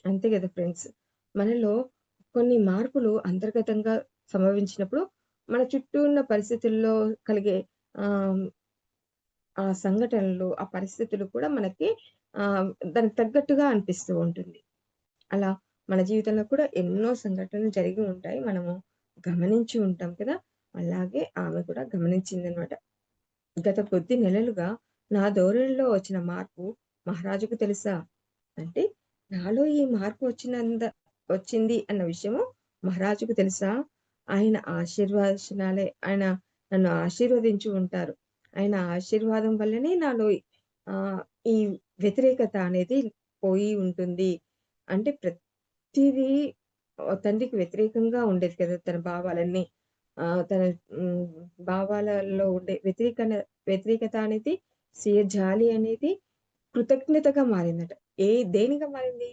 అంతే గదా ఫ్రెండ్స్. మనలో కొన్ని మార్పులు అంతర్గతంగా సంభవించినప్పుడు, మన చుట్టూ ఉన్న పరిస్థితుల్లో కలిగే ఆహ్, ఆ సంఘటనలు, ఆ పరిస్థితులు కూడా మనకి దానికి తగ్గట్టుగా అనిపిస్తూ ఉంటుంది. అలా మన జీవితంలో కూడా ఎన్నో సంఘటనలు జరిగి ఉంటాయి. మనము గమనించి ఉంటాం కదా! అలాగే ఆమె కూడా గమనించిందనమాట. గత కొద్ది నెలలుగా నా ధోరణిలో వచ్చిన మార్పు మహారాజుకు తెలుసా? అంటే నాలో ఈ మార్పు వచ్చింది అన్న విషయము మహారాజుకు తెలుసా? ఆయన ఆశీర్వచనాలే ఆయన నన్ను ఆశీర్వదించి ఉంటారు. ఆయన ఆశీర్వాదం వల్లనే నాలో ఆహ్, ఈ వ్యతిరేకత అనేది పోయి ఉంటుంది. అంటే ప్రతీదీ తండ్రికి వ్యతిరేకంగా ఉండేది కదా! తన భావాలన్నీ. తన హ్మ్. భావాలలో ఉండే వ్యతిరేకత అనేది, స్వీయ జాలి అనేది కృతజ్ఞతగా మారిందట. దేనిగా మారింది?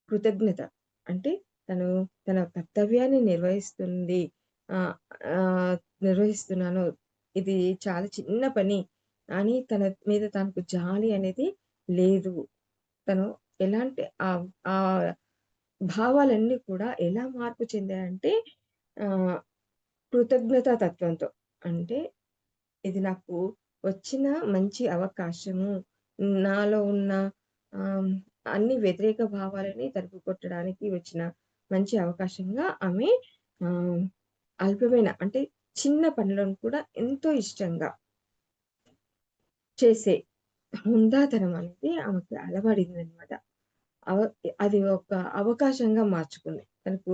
కృతజ్ఞత. అంటే తను తన కర్తవ్యాన్ని నిర్వహిస్తుంది. ఆహ్, ఆహ్, నిర్వహిస్తున్నాను. ఇది చాలా చిన్న పని అని తన మీద తనకు జాలి అనేది లేదు. తను ఎలాంటి ఆహ్, భావాలన్నీ కూడా ఎలా మార్పు చెందాయంటే ఆహ్, కృతజ్ఞతా తత్వంతో. అంటే ఇది నాకు వచ్చిన మంచి అవకాశము. నాలో ఉన్న ఆహ్, అన్ని వ్యతిరేక భావాలని తరిమి కొట్టడానికి వచ్చిన మంచి అవకాశంగా ఆమె ఆహ్, అల్పమైన అంటే చిన్న పనులను కూడా ఎంతో ఇష్టంగా చేసే హుందాతనం అనేది ఆమెకి అలవడిందనమాట. అవ అది ఒక అవకాశంగా మార్చుకుంది. తనకు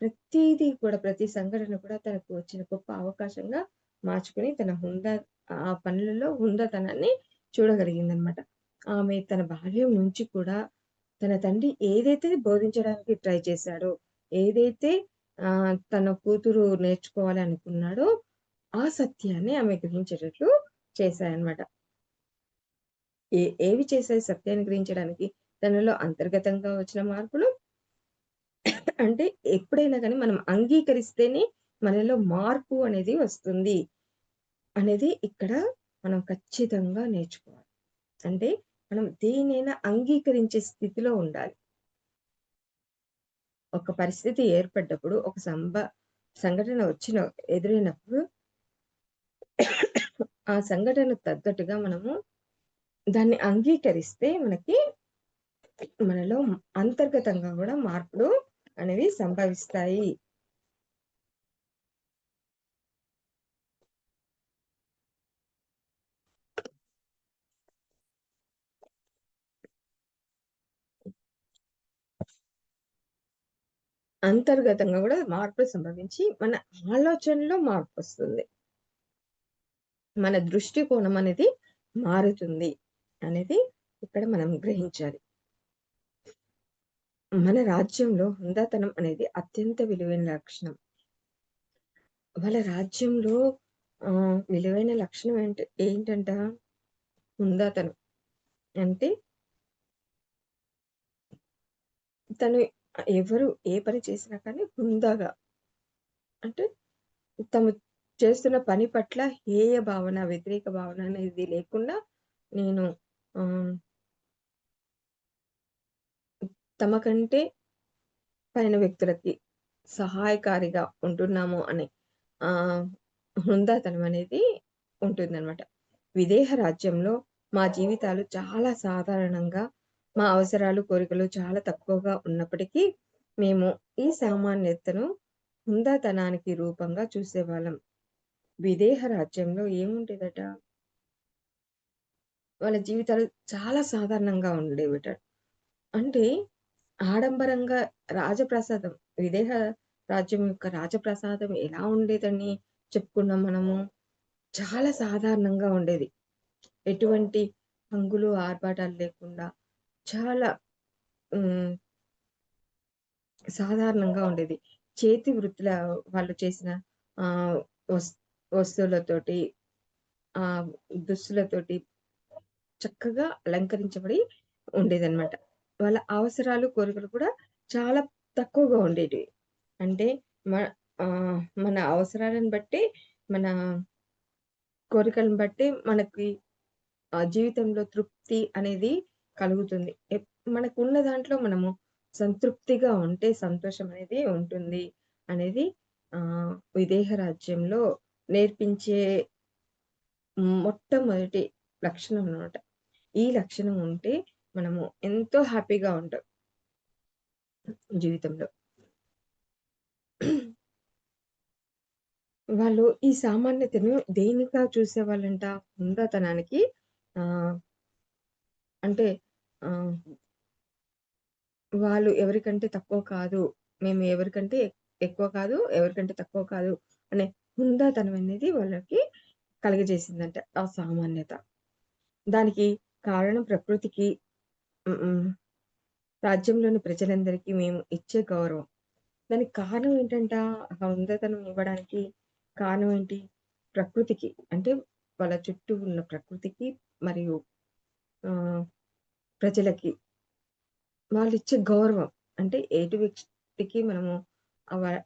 ప్రతీదీ కూడా ప్రతి సంఘటన కూడా తనకు వచ్చిన గొప్ప అవకాశంగా మార్చుకొని తన ఆ పనులలో హుందాతనాన్ని చూడగలిగిందనమాట. ఆమె తన బాల్యం నుంచి కూడా తన తండ్రి ఏదైతే బోధించడానికి ట్రై చేశాడో, ఏదైతే తన కూతురు నేర్చుకోవాలి అనుకున్నాడో, ఆ సత్యాన్ని ఆమె గ్రహించేటట్లు చేశాయన్నమాట. ఏవి చేశాయి సత్యాన్ని గ్రహించడానికి? తనలో అంతర్గతంగా వచ్చిన మార్పులు అంటే ఎప్పుడైనా గాని మనం అంగీకరిస్తేనే మనలో మార్పు అనేది వస్తుంది అనేది ఇక్కడ మనం ఖచ్చితంగా నేర్చుకోవాలి. అంటే మనం దేన్నైనా అంగీకరించే స్థితిలో ఉండాలి. ఒక పరిస్థితి ఏర్పడ్డప్పుడు, ఒక సంఘటన ఎదురైనప్పుడు ఆ సంఘటనకు తగ్గట్టుగా మనము దాన్ని అంగీకరిస్తే మనలో అంతర్గతంగా గూడా మార్పులు అనేవి సంభవిస్తాయి. అంతర్గతంగా గూడా మార్పులు సంభవించి, మన ఆలోచనలో మార్పొస్తుంది. మన దృష్టికోణం అనేది మారుతుంది అనేది ఇక్కడ మనం గ్రహించాలి. మన రాజ్యంలో హుందాతనం అనేది అత్యంత విలువైన లక్షణం. వాళ్ళ రాజ్యంలో విలువైన లక్షణం ఏంటంట? హుందాతనం. అంటే తను ఎవరు ఏ పని చేసినా కానీ హుందాగా అంటే తము చేస్తున్న పని పట్ల హేయ భావన, వ్యతిరేక భావన అనేది లేకుండా నేను ఆహ్, తమ కంటే పైన వ్యక్తులకి సహాయకారిగా ఉంటున్నాము అనే ఆహ్, హుందాతనం అనేది ఉంటుందనమాట. విదేహ రాజ్యంలో మా జీవితాలు చాలా సాధారణంగా, మా అవసరాలు, కోరికలు చాలా తక్కువగా ఉన్నప్పటికీ, మేము ఈ సామాన్యతను హుందాతనానికి రూపంగా చూసేవాళ్ళం. విదేహ రాజ్యంలో ఏముండేదట, వాళ్ళ జీవితాలు చాలా సాధారణంగా ఉండేవిట. అంటే ఆడంబరంగా రాజప్రసాదం, విదేహ రాజ్యం యొక్క రాజప్రసాదం ఎలా ఉండేదని చెప్పుకున్నాం మనము. చాలా సాధారణంగా ఉండేది. ఎటువంటి హంగులు, ఆర్భాటాలు లేకుండా చాలా హ్మ్. సాధారణంగా ఉండేది. చేతి వృత్తుల వాళ్ళు చేసిన ఆహ్, వస్ వస్తువులతోటి, దుస్తులతోటి చక్కగా అలంకరించబడి ఉండేదనమాట. వాళ్ళ అవసరాలు, కోరికలు కూడా చాలా తక్కువగా ఉండేటివి. అంటే మ మన అవసరాలను బట్టి, మన కోరికలను బట్టి మనకి జీవితంలో తృప్తి అనేది కలుగుతుంది. మనకున్న దాంట్లో మనము సంతృప్తిగా ఉంటే సంతోషం అనేది ఉంటుంది అనేది విదేహ రాజ్యంలో నేర్పించే మొట్టమొదటి లక్షణం అన్నమాట. ఈ లక్షణం ఉంటే మనము ఎంతో హ్యాపీగా ఉంటాం జీవితంలో. వాళ్ళు ఈ సామాన్యతను దేనిగా చూసేవాళ్ళంట? హుందాతనానికి ఆహ్, అంటే ఆహ్, వాళ్ళు ఎవరికంటే తక్కువ కాదు. మేము ఎవరికంటే ఎక్కువ కాదు, ఎవరికంటే తక్కువ కాదు అనే హుందాతనం అనేది వాళ్ళకి కలుగజేసిందంట ఆ సామాన్యత. దానికి కారణం ప్రకృతికి, హ్మ్. హ్మ్. రాజ్యంలోని ప్రజలందరికీ మేము ఇచ్చే గౌరవం. దానికి కారణం ఏంటంట? ఆ హుందాతనం ఇవ్వడానికి కారణం ఏంటి? ప్రకృతికి. అంటే వాళ్ళ చుట్టూ ఉన్న ప్రకృతికి మరియు ఆహ్, ప్రజలకి వాళ్ళిచ్చే గౌరవం. అంటే ఎదుటి వ్యక్తికి మనము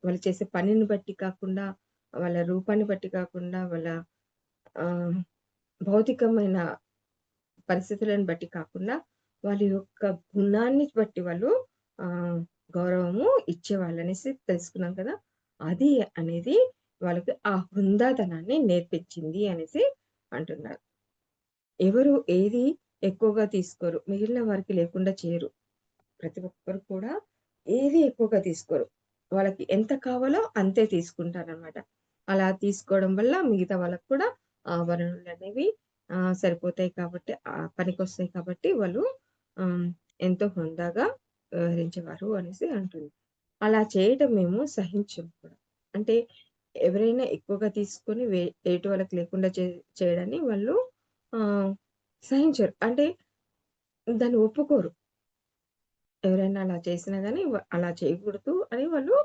వాళ్ళు చేసే పనిని బట్టి కాకుండా, వాళ్ళ రూపాన్ని బట్టి కాకుండా, వాళ్ళ ఆహ్, భౌతికమైన పరిస్థితులను బట్టి కాకుండా, వాళ్ళ యొక్క గుణాన్ని బట్టి వాళ్ళు ఆహ్, గౌరవము ఇచ్చేవాళ్ళనేసి తెలుసుకున్నాం కదా! అది అనేది వాళ్ళకి ఆ హుందాతనాన్ని నేర్పించింది అనేసి అంటున్నారు. ఎవరు ఏది ఎక్కువగా తీసుకోరు. మిగిలిన వారికి లేకుండా చేయరు. ప్రతి ఒక్కరు కూడా ఏది ఎక్కువగా తీసుకోరు. వాళ్ళకి ఎంత కావాలో అంతే తీసుకుంటారనమాట. అలా తీసుకోవడం వల్ల మిగతా వాళ్ళకి కూడా ఆ వనరులనేవి సరిపోతాయి కాబట్టి పనికొస్తాయి కాబట్టి వాళ్ళు ఆహ్, ఎంతో హుందాగా వ్యవహరించేవారు అనేసి అంటుంది. అలా చేయటం మేము సహించం కూడా. అంటే ఎవరైనా ఎక్కువగా తీసుకొని ఎదుటి వాళ్ళకి లేకుండా చేయడాన్ని వాళ్ళు ఆహ్, సహించరు. అంటే దాన్ని ఒప్పుకోరు. ఎవరైనా అలా చేసినా గాని అలా చేయకూడదు అని వాళ్ళు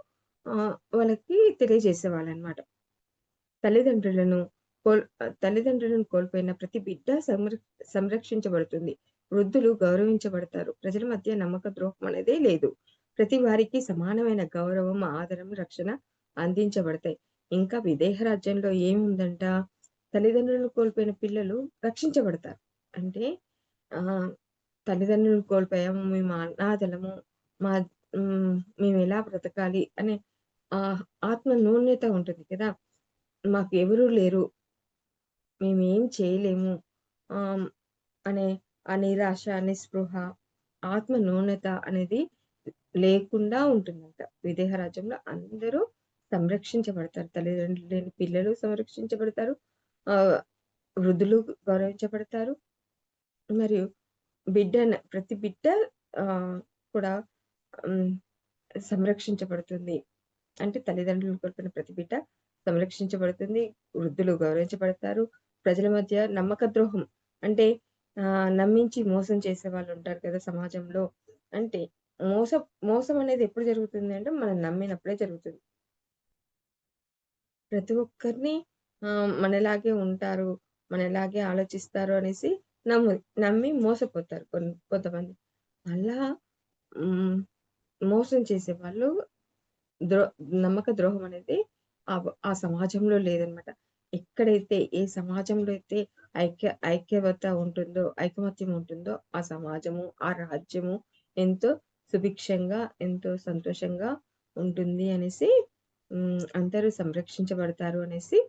వాళ్ళకి తెలియజేసేవాళ్ళనమాట. తల్లిదండ్రులను తల్లిదండ్రులను కోల్పోయిన ప్రతి బిడ్డ సంరక్షించబడుతుంది. వృద్ధులు గౌరవించబడతారు. ప్రజల మధ్య నమ్మక ద్రోహం అనేదే లేదు. ప్రతి వారికి సమానమైన గౌరవం, ఆదరం, రక్షణ అందించబడతాయి. ఇంకా విదేహ రాజ్యంలో ఏముందంట? తల్లిదండ్రులను కోల్పోయిన పిల్లలు రక్షించబడతారు. అంటే ఆహ్, తల్లిదండ్రులను కోల్పోయాము. మేము అనాథలము. మా హ్మ్. మేమెలా బ్రతకాలి అనే ఆహ్, ఆత్మ న్యూనత ఉంటుంది కదా! మాకెవరు లేరు. మేమేం చేయలేము. ఆహ్, అనే ఆ నిరాశ, నిస్పృహ, ఆత్మ న్యూనత అనేది లేకుండా ఉంటుందంట. విదేహ రాజ్యంలో అందరూ సంరక్షించబడతారు. తల్లిదండ్రులు లేని పిల్లలు సంరక్షించబడతారు. ఆహ్, వృద్ధులు గౌరవించబడతారు. మరియు ప్రతి బిడ్డ ఆహ్, కూడా హ్మ్. సంరక్షించబడుతుంది. అంటే తల్లిదండ్రులను కోల్పోయిన ప్రతి బిడ్డ సంరక్షించబడుతుంది. వృద్ధులు గౌరవించబడతారు. ప్రజల మధ్య నమ్మక ద్రోహం అంటే నమ్మించి మోసం చేసేవాళ్ళుంటారు కదా సమాజంలో. అంటే మోసం మోసం అనేది ఎప్పుడు జరుగుతుంది అంటే మనం నమ్మినప్పుడే జరుగుతుంది. ప్రతి ఒక్కరిని మనలాగే ఉంటారు, మనలాగే ఆలోచిస్తారు అనేసి నమ్మి మోసపోతారు కొంతమంది. అలా హ్మ్. మోసం చేసేవాళ్ళు ద్రో నమ్మక ద్రోహం అనేది ఆ సమాజంలో లేదనమాట. ఎక్కడైతే ఏ సమాజంలో అయితే ఐక్యవత ఉంటుందో, ఐకమత్యం ఉంటుందో ఆ సమాజము, ఆ రాజ్యము ఎంతో సుభిక్షంగా, ఎంతో సంతోషంగా ఉంటుంది అనేసి అందరూ సంరక్షించబడతారు అనేసి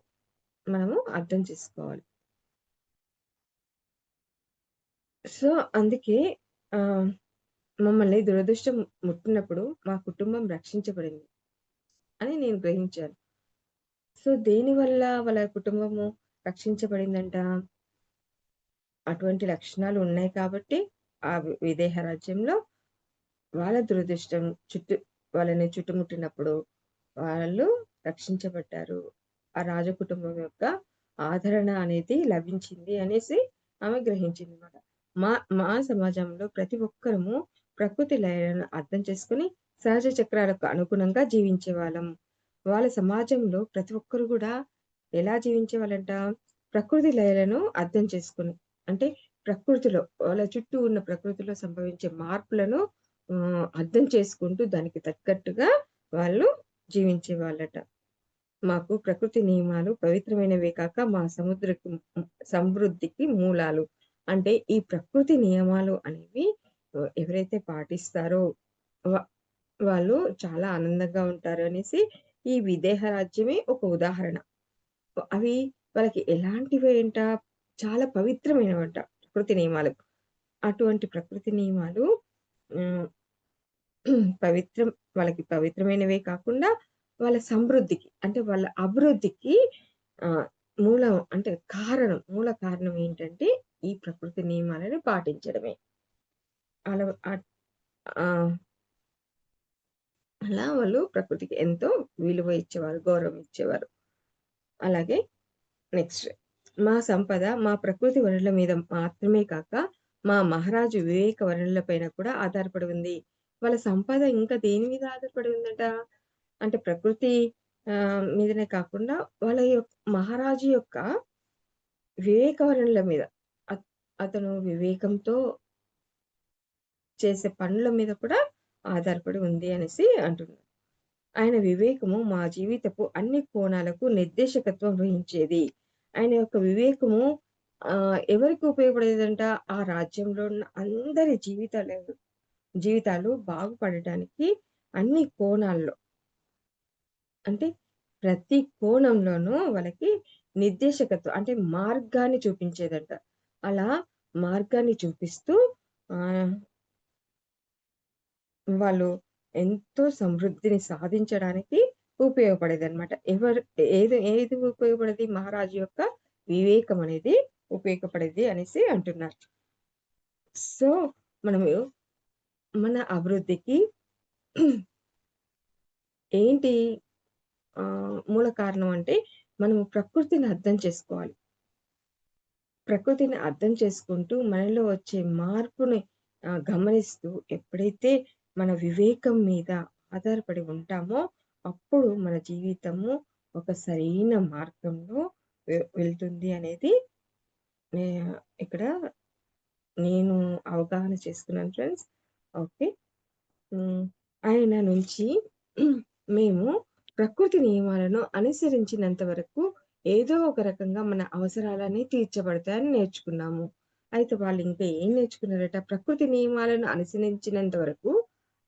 మనము అర్థం చేసుకోవాలి. సో, అందుకే ఆహ్, మమ్మల్ని దురదృష్టం ముట్టినప్పుడు మా కుటుంబం రక్షించబడింది అని నేను గ్రహించాను. సో, దేనివల్ల వాళ్ళ కుటుంబము రక్షించబడిందంట? అటువంటి లక్షణాలు ఉన్నాయి కాబట్టి, ఆ విదేహ రాజ్యంలో వాళ్ళ దురదృష్టం వాళ్ళని చుట్టుముట్టినప్పుడు వాళ్ళు రక్షించబడ్డారు. ఆ రాజకుటుంబం యొక్క ఆదరణ అనేది లభించింది అనేసి ఆమె గ్రహించిందన్నమాట. మా మా సమాజంలో ప్రతి ఒక్కరము ప్రకృతి లయలను అర్థం చేసుకొని సహజ చక్రాలకు అనుగుణంగా జీవించేవాళ్ళం. వాళ్ళ సమాజంలో ప్రతి ఒక్కరు గూడా ఎలా జీవించేవాళ్ళంట? ప్రకృతి లయలను అర్థం చేసుకొని. అంటే ప్రకృతిలో వాళ్ళ చుట్టూ ఉన్న ప్రకృతిలో సంభవించే మార్పులను అర్థం చేసుకుంటూ దానికి తగ్గట్టుగా వాళ్ళు జీవించేవాళ్ళట. మాకు ప్రకృతి నియమాలు పవిత్రమైనవే కాక మా సమృద్ధికి మూలాలు. అంటే ఈ ప్రకృతి నియమాలు అనేవి ఎవరైతే పాటిస్తారో వ వాళ్ళు చాలా ఆనందంగా ఉంటారు అనేసి ఈ విదేహ రాజ్యమే ఒక ఉదాహరణ. అవి వాళ్ళకి ఎలాంటివేంట చాలా పవిత్రమైనవంట ప్రకృతి నియమాలు. అటువంటి ప్రకృతి నియమాలు హ్మ్. పవిత్రం వాళ్ళకి పవిత్రమైనవే కాకుండా, వాళ్ళ సమృద్ధికి అంటే వాళ్ళ అభివృద్ధికి ఆహ్, అంటే మూల కారణం ఏంటంటే, ఈ ప్రకృతి నియమాలను పాటించడమే. అల అట్ ఆహ్, అలా వాళ్ళు ప్రకృతికి ఎంతో విలువ ఇచ్చేవారు, గౌరవం ఇచ్చేవారు. అలాగే నెక్స్ట్ మా సంపద మా ప్రకృతి వనరుల మీద మాత్రమే కాక, మా మహారాజు వివేక వనరుల పైన కూడా ఆధారపడి ఉంది. వాళ్ళ సంపద ఇంకా దేని మీద ఆధారపడి ఉందట? అంటే ప్రకృతి మీదనే కాకుండా మహారాజు యొక్క వివేక వనరుల మీద. అత్ అతను వివేకంతో చేసే పనుల మీద కూడా ఆధారపడి ఉంది అనేసి అంటున్నారు. ఆయన వివేకము మా జీవితపు అన్ని కోణాలకు నిర్దేశకత్వం వహించేది. ఆయన యొక్క వివేకము ఎవరికి ఉపయోగపడేదంట? ఆ రాజ్యంలో ఉన్న అందరి జీవితాలు బాగుపడటానికి అన్ని కోణాల్లో. అంటే ప్రతి కోణంలోనూ వాళ్ళకి నిర్దేశకత్వం అంటే మార్గాన్ని చూపించేదంట. అలా మార్గాన్ని చూపిస్తూ ఆహ్, వాళ్ళు ఎంతో సమృద్ధిని సాధించడానికి ఉపయోగపడేదనమాట. ఏది ఉపయోగపడేది? మహారాజు యొక్క వివేకం అనేది ఉపయోగపడేది అనేసి అంటున్నారు. సో, మనము మన అభివృద్ధికి ఏంటి మూల కారణం అంటే, మనము ప్రకృతిని అర్థం చేసుకోవాలి. ప్రకృతిని అర్థం చేసుకుంటూ, మనలో వచ్చే మార్పుని గమనిస్తూ ఎప్పుడైతే మన వివేకం మీద ఆధారపడి ఉంటామో, అప్పుడు మన జీవితము ఒక సరైన మార్గంలో వెళ్తుంది అనేది నే ఇక్కడ నేను అవగాహన చేసుకున్నాను ఫ్రెండ్స్. ఓకే. హ్మ్. ఆయన నుంచి మేము ప్రకృతి నియమాలను అనుసరించినంత వరకు ఏదో ఒక రకంగా మన అవసరాలన్నీ తీర్చబడతాయని నేర్చుకున్నాము. అయితే వాళ్ళు ఇంకా ఏం నేర్చుకున్నారట? ప్రకృతి నియమాలను అనుసరించినంత వరకు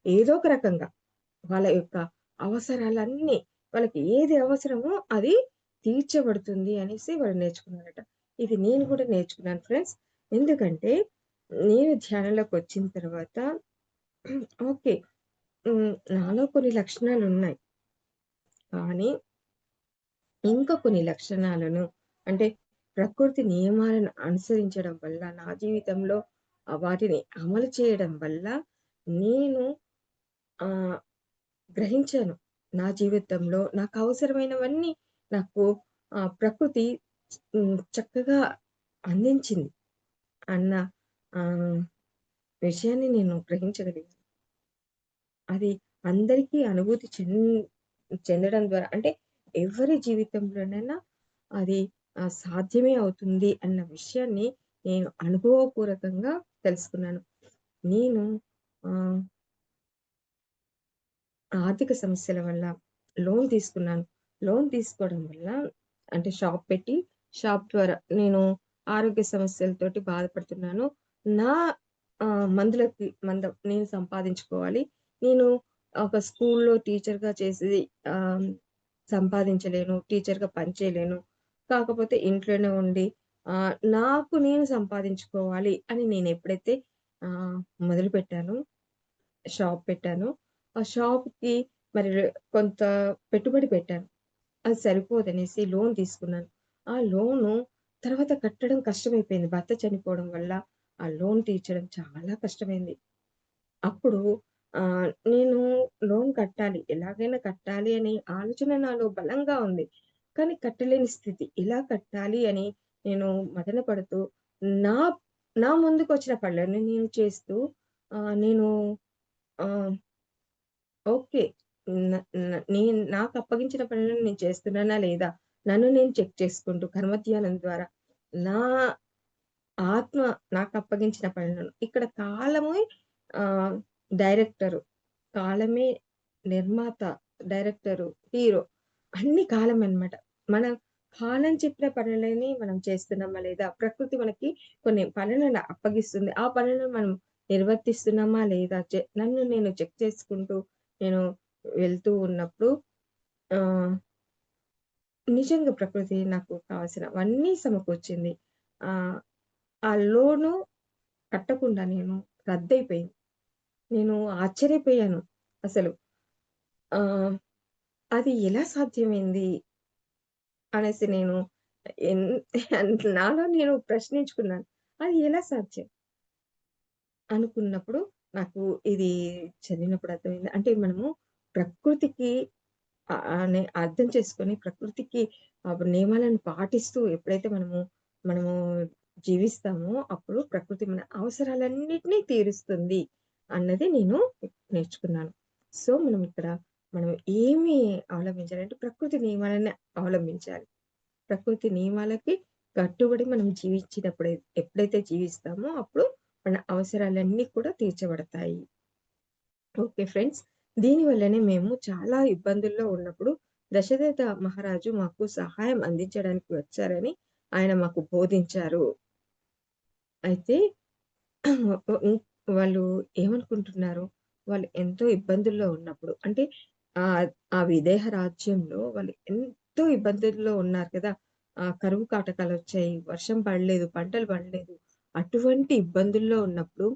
ఏదో ఒక రకంగా వాళ్ళ యొక్క అవసరాలన్నీ వాళ్ళకి ఏది అవసరమో అది తీర్చబడుతుంది అనేసి వాళ్ళు నేర్చుకున్నారట. ఇది నేను కూడా నేర్చుకున్నాను ఫ్రెండ్స్. ఎందుకంటే నేను ధ్యానంలోకొచ్చిన తర్వాత ఓకే. నాలో కొన్ని లక్షణాలున్నాయి. కానీ ఇంకా కొన్ని లక్షణాలను అంటే ప్రకృతి నియమాలను అనుసరించడం వల్ల నా జీవితంలో వాటిని అమలు చేయడం వల్ల నేను ఆహ్, గ్రహించాను. నా జీవితంలో నాకవసరమైనవన్నీ నాకు ప్రకృతి చక్కగా అందించింది అన్న ఆహ్, విషయాన్ని నేను గ్రహించగలిగాను. అది అందరికీ అనుభూతి చెందడం ద్వారా అంటే ఎవరి జీవితంలోనైనా అది సాధ్యమే అవుతుంది అన్న విషయాన్ని నేను అనుభవపూర్వకంగా తెలుసుకున్నాను. నేను ఆహ్, ఆర్థిక సమస్యల వల్ల లోన్ తీసుకున్నాను. లోన్ తీసుకోవడం వల్ల అంటే షాప్ ద్వారా నేను ఆరోగ్య సమస్యలతోటి బాధపడుతున్నాను. నా నేను సంపాదించుకోవాలి. నేను ఒక స్కూల్‌లో టీచర్‌గా చేసి ఆహ్, సంపాదించలేను. టీచర్‌గా పని చేయలేను. కాకపోతే ఇంట్లోనే ఉండి నాకు నేను సంపాదించుకోవాలి అని నేనెప్పుడైతే ఆహ్, మొదలుపెట్టానో షాప్ పెట్టాను. ఆ షాప్‌కి మరి కొంత పెట్టుబడి పెట్టాను. అది సరిపోదనేసి లోన్ తీసుకున్నాను. ఆ లోను తర్వాత కట్టడం కష్టమైపోయింది. భర్త చనిపోవడం వల్ల ఆ లోన్ తీర్చడం చాలా కష్టమైంది. అప్పుడు నేను లోన్ కట్టాలి. ఎలాగైనా కట్టాలి అనే ఆలోచన నాలో బలంగా ఉంది. కానీ కట్టలేని స్థితి. ఎలా కట్టాలి అని నేను మదన పడుతూ నా నా ముందుకొచ్చిన పనులను నేను చేస్తూ నేను ఆహ్, ఓకే. న న నేను నాకప్పగించిన పనులను నేను చేస్తున్నానా లేదా? నన్ను నేను చెక్ చేసుకుంటూ కర్మధ్యానం ద్వారా నా ఆత్మ నాకప్పగించిన పనులను ఇక్కడ కాలమే ఆహ్, డైరెక్టరు. కాలమే నిర్మాత, డైరెక్టరు, హీరో అన్నీ కాలమనమాట. మనం కాలం చెప్పిన పనులని మనం చేస్తున్నామా లేదా? ప్రకృతి మనకి కొన్ని పనులను అప్పగిస్తుంది. ఆ పనులను మనం నిర్వర్తిస్తున్నామా లేదా? నన్ను నేను చెక్ చేసుకుంటూ నేను వెళ్తూ ఉన్నప్పుడు ఆహ్, నిజంగా ప్రకృతి నాకు కావాల్సినవన్నీ సమకూర్చింది. ఆహ్, ఆ లోను కట్టకుండా నేను రద్దయిపోయింది. నేను ఆశ్చర్యపోయాను అసలు. ఆహ్, అది ఎలా సాధ్యమైంది అనేసి నేను ఎన్ నాలో నేను ప్రశ్నించుకున్నాను. అది ఎలా సాధ్యం? అనుకున్నప్పుడు నాకు ఇది చదివినప్పుడు అర్థమైంది. అంటే మనము ప్రకృతికి అని అర్థం చేసుకొని ప్రకృతికి నియమాలను పాటిస్తూ ఎప్పుడైతే మనము జీవిస్తామో అప్పుడు ప్రకృతి మన అవసరాలన్నిటిని తీరుస్తుంది అన్నది నేను నేర్చుకున్నాను. సో, మనం ఏమి అవలంబించాలంటే ప్రకృతి నియమాలనే అవలంబించాలి. ప్రకృతి నియమాలకి కట్టుబడి మనం ఎప్పుడైతే జీవిస్తామో అప్పుడు మన అవసరాలన్నీ కూడా తీర్చబడతాయి. Okay friends. దీని వల్లనే మేము చాలా ఇబ్బందుల్లో ఉన్నప్పుడు దశరథ మహారాజు మాకు సహాయం అందించడానికి వచ్చారని ఆయన మాకు బోధించారు. అయితే హ్మ్. వాళ్ళు ఏమనుకుంటున్నారు? వాళ్ళు ఎంతో ఇబ్బందుల్లో ఉన్నప్పుడు అంటే ఆహ్, ఆ విదేహ రాజ్యంలో వాళ్ళు ఎంతో ఇబ్బందుల్లో ఉన్నారు కదా! కరువు కాటకాలొచ్చాయి. వర్షం పడలేదు. పంటలు పండలేదు. అటువంటి ఇబ్బందుల్లో ఉన్నప్పుడు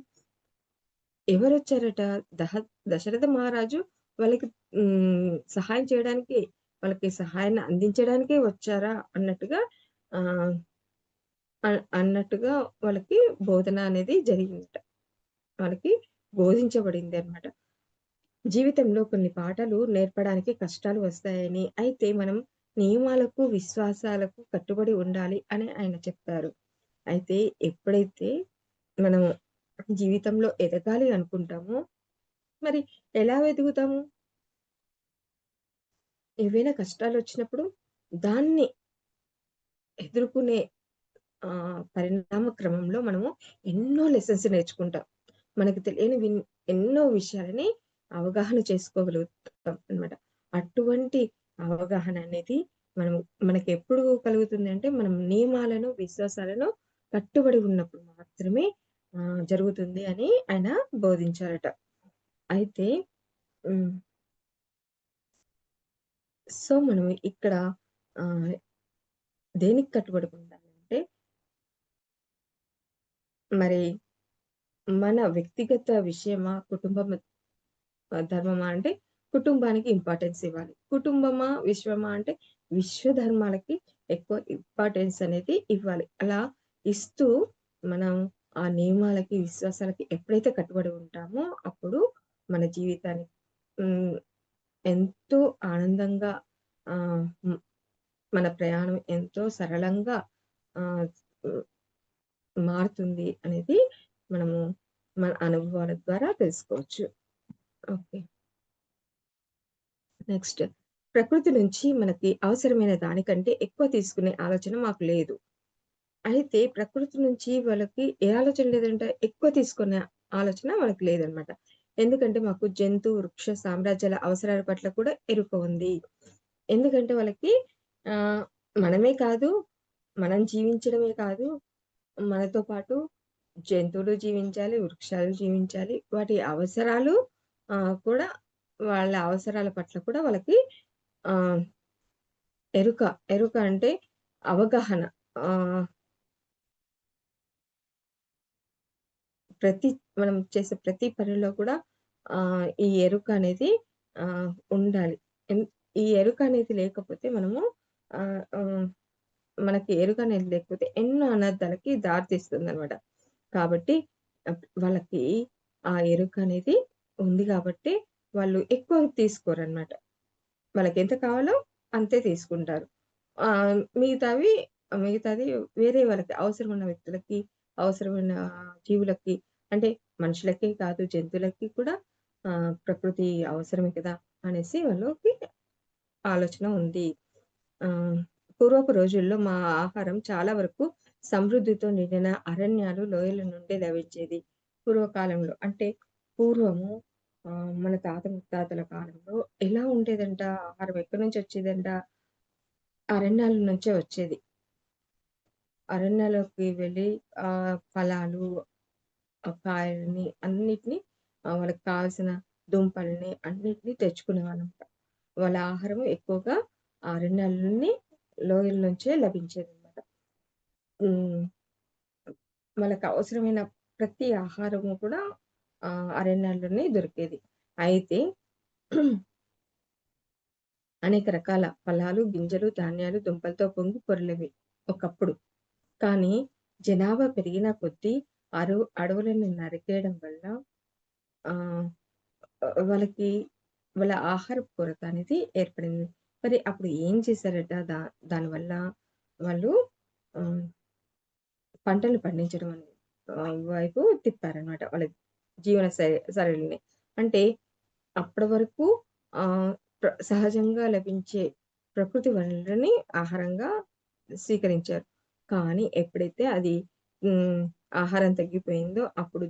ఎవరొచ్చారట? దహ దశరథ మహారాజు వాళ్ళకి సహాయం చేయడానికి, వాళ్ళకి సహాయాన్ని అందించడానికే వచ్చారా అన్నట్టుగా ఆహ్, అన్నట్టుగా వాళ్ళకి బోధన అనేది జరిగిందట. వాళ్ళకి బోధించబడిందనమాట. జీవితంలో కొన్ని పాఠాలు నేర్పడానికి కష్టాలు వస్తాయని, అయితే మనం నియమాలకు, విశ్వాసాలకు కట్టుబడి ఉండాలి అని ఆయన చెప్పారు. అయితే ఎప్పుడైతే మనం జీవితంలో ఎదగాలి అనుకుంటామో, మరి ఎలా ఎదుగుతాము? ఏవైనా కష్టాలొచ్చినప్పుడు దాన్ని ఎదుర్కొనే పరిణామ క్రమంలో మనము ఎన్నో లెసన్స్ నేర్చుకుంటాం. మనకు తెలియని ఎన్నో విషయాలని అవగాహన చేసుకోగలుగుతాం అన్నమాట. అటువంటి అవగాహన అనేది మనం మనకెప్పుడు కలుగుతుంది అంటే, మనం నియమాలను, విశ్వాసాలను కట్టుబడి ఉన్నప్పుడు మాత్రమే జరుగుతుంది అని ఆయన బోధించారట. అయితే హ్మ్. సో, మనం ఇక్కడ ఆహ్, దేనికి కట్టుబడి ఉండాలంటే, మరి మన వ్యక్తిగత విషయమా, ధర్మమా అంటే కుటుంబానికి ఇంపార్టెన్స్ ఇవ్వాలి. కుటుంబమా, విశ్వమా అంటే విశ్వ ధర్మాలకి ఎక్కువ ఇంపార్టెన్స్ అనేది ఇవ్వాలి. అలా ఇస్తూ మనం ఆ నియమాలకి, విశ్వాసాలకి ఎప్పుడైతే కట్టుబడి ఉంటామో అప్పుడు మన జీవితాన్ని హ్మ్. ఎంతో ఆనందంగా హ్మ్. మన ప్రయాణం ఎంతో సరళంగా ఆహ్, హ్మ్. మారుతుంది అనేది మనము మన అనుభవాల ద్వారా తెలుసుకోవచ్చు. ఓకే. నెక్స్ట్ ప్రకృతి నుంచి మనకి అవసరమైన దానికంటే ఎక్కువ తీసుకునే ఆలోచన మాకు లేదు. అయితే ప్రకృతి నుంచి వాళ్ళకి ఏ ఆలోచన లేదంటే ఎక్కువ తీసుకునే ఆలోచన వాళ్ళకి లేదనమాట. ఎందుకంటే మాకు జంతు, వృక్ష సామ్రాజ్యాల అవసరాల పట్ల కూడా ఎరుక ఉంది. ఎందుకంటే వాళ్ళకి ఆహ్, మనమే కాదు, మనం జీవించడమే కాదు, మనతో పాటు జంతువులు జీవించాలి, వృక్షాలు జీవించాలి. వాటి అవసరాలు కూడా వాళ్ళ అవసరాల పట్ల కూడా వాళ్ళకి ఆహ్, ఎరుక. ఎరుక అంటే అవగాహన. ఆహ్, ప్రతి మనం చేసే ప్రతి పనిలో కూడా ఈ ఎరుక అనేది ఉండాలి. ఎన్ ఈ ఎరుక అనేది లేకపోతే మనము ఆహ్, హ్మ్. మనకి ఎరుక అనేది లేకపోతే ఎన్నో అనర్థాలకి దారి తీస్తుందనమాట. కాబట్టి వాళ్ళకి ఆ ఎరుక అనేది ఉంది గాబట్టి వాళ్ళు ఎక్కువ తీసుకోరనమాట. వాళ్ళకెంత కావాలో అంతే తీసుకుంటారు. మిగతావి మిగతాది వేరే వాళ్ళకి అవసరమున్న వ్యక్తులకి, అవసరమైన జీవులకి అంటే మనుషులకే కాదు జంతువులకి కూడా ప్రకృతి అవసరమే కదా! అనేసి వాళ్ళకి ఆలోచన ఉంది. ఆహ్, పూర్వపు రోజుల్లో మా ఆహారం చాలా వరకు సమృద్ధితో నిండిన అరణ్యాలు, లోయల నుండే లభించేది. పూర్వకాలంలో అంటే పూర్వము మన తాత ముత్తాతల కాలంలో ఎలా ఉండేదంట ఆహారం ఎక్కడి నుంచి వచ్చేదంట? అరణ్యాల నుంచే వచ్చేది. అరణ్యాలోకి వెళ్ళి ఫలాలు, కాయలని అన్నిటిని వాళ్ళకి కావాల్సిన దుంపల్ని అన్నిటిని తెచ్చుకునేవాళ్ళంట. వాళ్ళ ఆహారం ఎక్కువగా అరణ్యాలలోని, లోయల నుంచే లభించేదనమాట. హ్మ్. వాళ్ళకవసరమైన ప్రతి ఆహారము కూడా అరణ్యాల్లోనే దొరికేది. అయితే అనేక రకాల ఫలాలు, గింజలు, ధాన్యాలు, దుంపలతో పొంగి పొర్లేవి ఒకప్పుడు. కానీ జనాభా పెరిగిన కొద్దీ అడవులను నరికేయడం వల్ల ఆహ్, వాళ్ళకి వాళ్ళ ఆహారపు కొరత అనేది ఏర్పడింది. మరి అప్పుడు ఏం చేశారట దానివల్ల వాళ్ళు ఆహ్, పంటలు పండించడం అనేది వైపు తిప్పారనమాట. వాళ్ళ జీవన సరళిని. అంటే అప్పటి వరకు ఆహ్, సహజంగా లభించే ప్రకృతి వనరులని ఆహారంగా స్వీకరించారు. కానీ ఎప్పుడైతే అది హ్మ్. ఆహారం తగ్గిపోయిందో అప్పుడు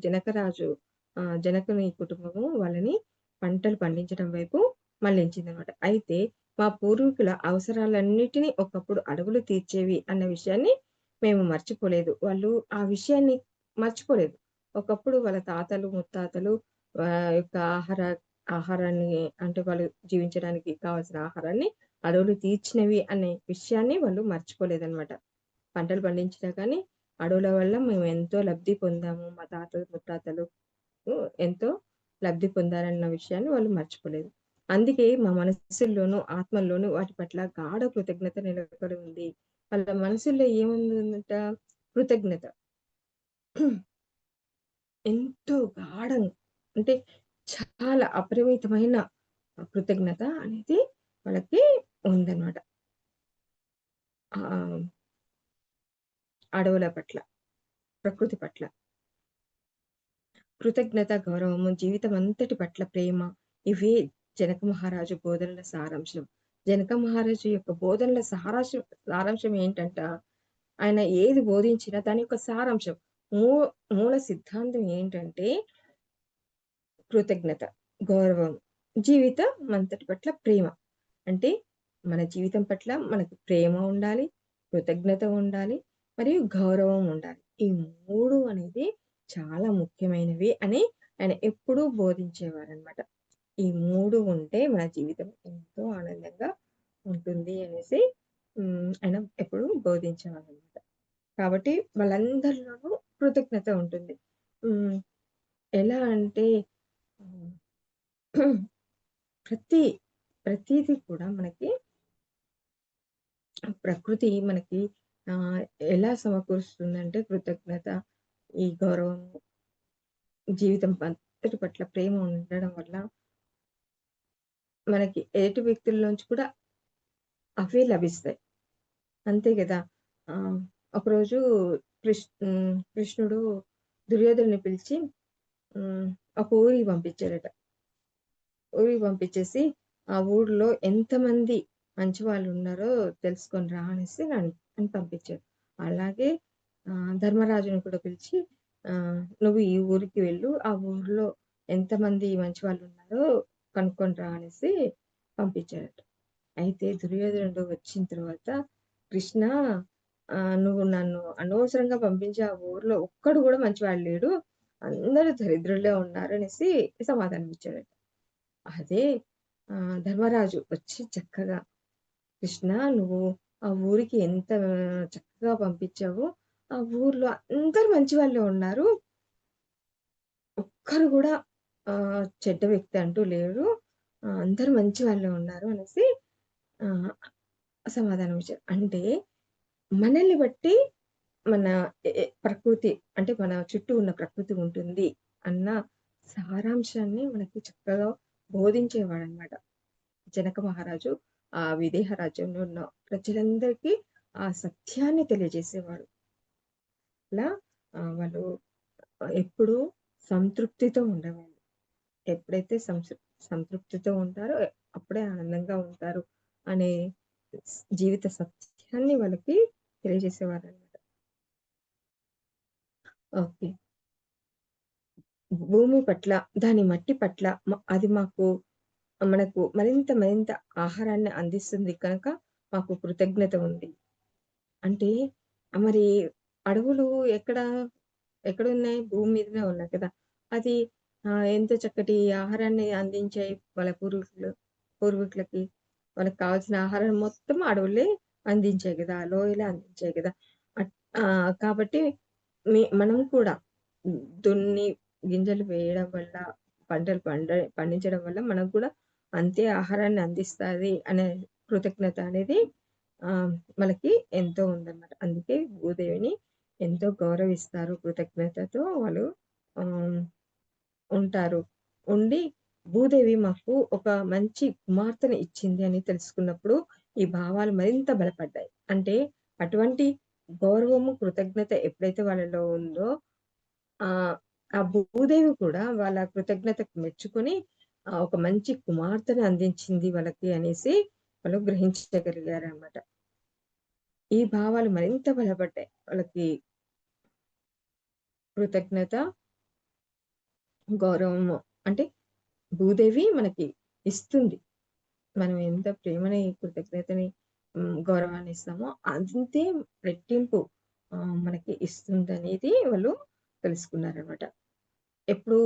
జనకుని కుటుంబము వాళ్ళని పంటలు పండించడం వైపు మళ్లించిందనమాట. అయితే మా పూర్వీకుల అవసరాలన్నిటిని ఒకప్పుడు అడవులు తీర్చేవి అన్న విషయాన్ని మేము మర్చిపోలేదు. వాళ్ళు ఆ విషయాన్ని మర్చిపోలేదు. ఒకప్పుడు వాళ్ళ తాతలు, ముత్తాతలు యొక్క ఆహారాన్ని అంటే వాళ్ళు జీవించడానికి కావాల్సిన ఆహారాన్ని అడవులు తీర్చినవి అనే విషయాన్ని వాళ్ళు మర్చిపోలేదనమాట. పంటలు పండించినా కానీ అడవుల వల్ల మేము ఎంతో లబ్ధి పొందాము. మా తాతలు, ముత్తాతలు ఎంతో లబ్ధి పొందారన్న విషయాన్ని వాళ్ళు మర్చిపోలేదు. అందుకే మా మనసుల్లోనూ, ఆత్మల్లోనూ వాటి పట్ల గాఢ కృతజ్ఞత నెలకొని ఉంది. వాళ్ళ మనసుల్లో ఏముందంట కృతజ్ఞత. ఎంతో గాఢంగా అంటే చాలా అపరిమితమైన కృతజ్ఞత అనేది వాళ్ళకి ఉందనమాట. ఆహ్, అడవుల పట్ల, ప్రకృతి పట్ల. కృతజ్ఞత, గౌరవము, జీవితమంతటి పట్ల ప్రేమ ఇవే జనక మహారాజు బోధనల సారాంశం. జనక మహారాజు యొక్క బోధనల సారాంశం ఏంటంట, ఆయన ఏది బోధించినా దాని యొక్క సారాంశం, మూ మూల సిద్ధాంతం ఏంటంటే కృతజ్ఞత, గౌరవం, జీవితమంతటి పట్ల ప్రేమ. అంటే మన జీవితం పట్ల మనకు ప్రేమ ఉండాలి, కృతజ్ఞత ఉండాలి, మరియు గౌరవం ఉండాలి. ఈ 3 అనేది చాలా ముఖ్యమైనవి అని ఆయన ఎప్పుడూ బోధించేవారనమాట. ఈ 3 ఉంటే మన జీవితం ఎంతో ఆనందంగా ఉంటుంది అనేసి ఆయన ఎప్పుడూ బోధించేవారనమాట. కాబట్టి వాళ్ళందరిలోనూ కృతజ్ఞత ఉంటుంది. హ్మ్. ఎలా అంటే హ్మ్. ప్రతి ప్రతీది కూడా మనకి ప్రకృతి మనకి ఆహ్, ఎలా సమకూరుస్తుందంటే కృతజ్ఞత, ఈ గౌరవము, జీవితం అంతటి పట్ల ప్రేమ ఉండడం వల్ల మనకి ఎదుటి వ్యక్తుల్లోంచి కూడా అవే లభిస్తాయి. అంతే గదా! ఆహ్, ఒకరోజు కృష్ణుడు దుర్యోధనుడిని పిలిచి హ్మ్, ఒక ఊరికి పంపించాడట. ఊరికి పంపించేసి, ఆ ఊర్లో ఎంతమంది మంచి వాళ్ళున్నారో తెలుసుకొని రా అనేసి అని పంపించారు. అలాగే ధర్మరాజుని కూడా పిలిచి నువ్వు ఈ ఊరికి వెళ్ళు. ఆ ఊర్లో ఎంతమంది మంచి వాళ్ళున్నారో కనుక్కొని రా అనేసి పంపించారట. అయితే దుర్యోధనుడు వచ్చిన తర్వాత కృష్ణ నువ్వు నన్ను అనవసరంగా పంపించి ఆ ఊర్లో ఒక్కడు గూడా మంచివాడు లేడు. అందరూ దరిద్రులే ఉన్నారు అనేసి సమాధానం ఇచ్చాడట. అదే ధర్మరాజు వచ్చి చక్కగా, "కృష్ణ నువ్వు ఆ ఊరికి ఎంత చక్కగా పంపించావో, ఆ ఊర్లో అందరూ మంచి వాళ్ళే ఉన్నారు. ఒక్కరు గూడా చెడ్డ వ్యక్తి అంటూ లేరు. అందరూ మంచి వాళ్ళే ఉన్నారు" అనేసి ఆహ్, సమాధానం ఇచ్చారు. అంటే మనల్ని బట్టి మన ప్రకృతి అంటే మన చుట్టూ ఉన్న ప్రకృతి ఉంటుంది అన్న సారాంశాన్ని మనకి చక్కగా బోధించేవాడనమాట. జనక మహారాజు ఆ విదేహ రాజ్యంలో ఉన్న ప్రజలందరికీ ఆ సత్యాన్ని తెలియజేసేవాడు. అలా వాళ్ళు ఎప్పుడూ సంతృప్తితో ఉండేవాళ్ళు. ఎప్పుడైతే సంతృప్తితో ఉంటారో అప్పుడే ఆనందంగా ఉంటారు అనే జీవిత సత్యాన్ని వాళ్ళకి తెలియజేసేవారనమాట. ఓకే. భూమి పట్ల, దాని మట్టి పట్ల అది మనకు మరింత మరింత ఆహారాన్ని అందిస్తుంది కనుక మాకు కృతజ్ఞత ఉంది. అంటే మరి అడవులు ఎక్కడ ఎక్కడున్నాయి? భూమి మీదనే ఉన్నాయి కదా! అది ఎంతో చక్కటి ఆహారాన్ని అందించాయి వాళ్ళ పూర్వీకులకి. వాళ్ళకి కావాల్సిన ఆహారం మొత్తం అడవులే అందించాయి గదా! లోయలే అందించాయి గదా! అట్ కాబట్టి మనం కూడా దున్ని గింజలు వేయడం వల్ల, పంటలు పండించడం వల్ల మనకు కూడా అంతే ఆహారాన్ని అందిస్తాది అనే కృతజ్ఞత అనేది ఆహ్, మనకి ఎంతో ఉందన్నమాట. అందుకే భూదేవిని ఎంతో గౌరవిస్తారు. కృతజ్ఞతతో వాళ్ళు ఆహ్, ఉంటారు. ఉండి భూదేవి మాకు ఒక మంచి కుమార్తెని ఇచ్చింది అని తెలుసుకున్నప్పుడు, ఈ భావాలు మరింత బలపడ్డాయి. అంటే అటువంటి గౌరవము, కృతజ్ఞత ఎప్పుడైతే వాళ్ళలో ఉందో ఆహ్, ఆ భూదేవి కూడా వాళ్ళ కృతజ్ఞతకు మెచ్చుకొని ఒక మంచి కుమార్తెను అందించింది వాళ్ళకి అనేసి వాళ్ళు గ్రహించగలిగారనమాట. ఈ భావాలు మరింత బలపడ్డాయి. వాళ్ళకి కృతజ్ఞత, గౌరవము. అంటే భూదేవి మనకి ఇస్తుంది. మనం ఎంత ప్రేమని, కృతజ్ఞతని, గౌరవాన్ని ఇస్తామో అంతే రెట్టింపు మనకి ఇస్తుందనేది వాళ్ళు తెలుసుకున్నారనమాట. ఎప్పుడు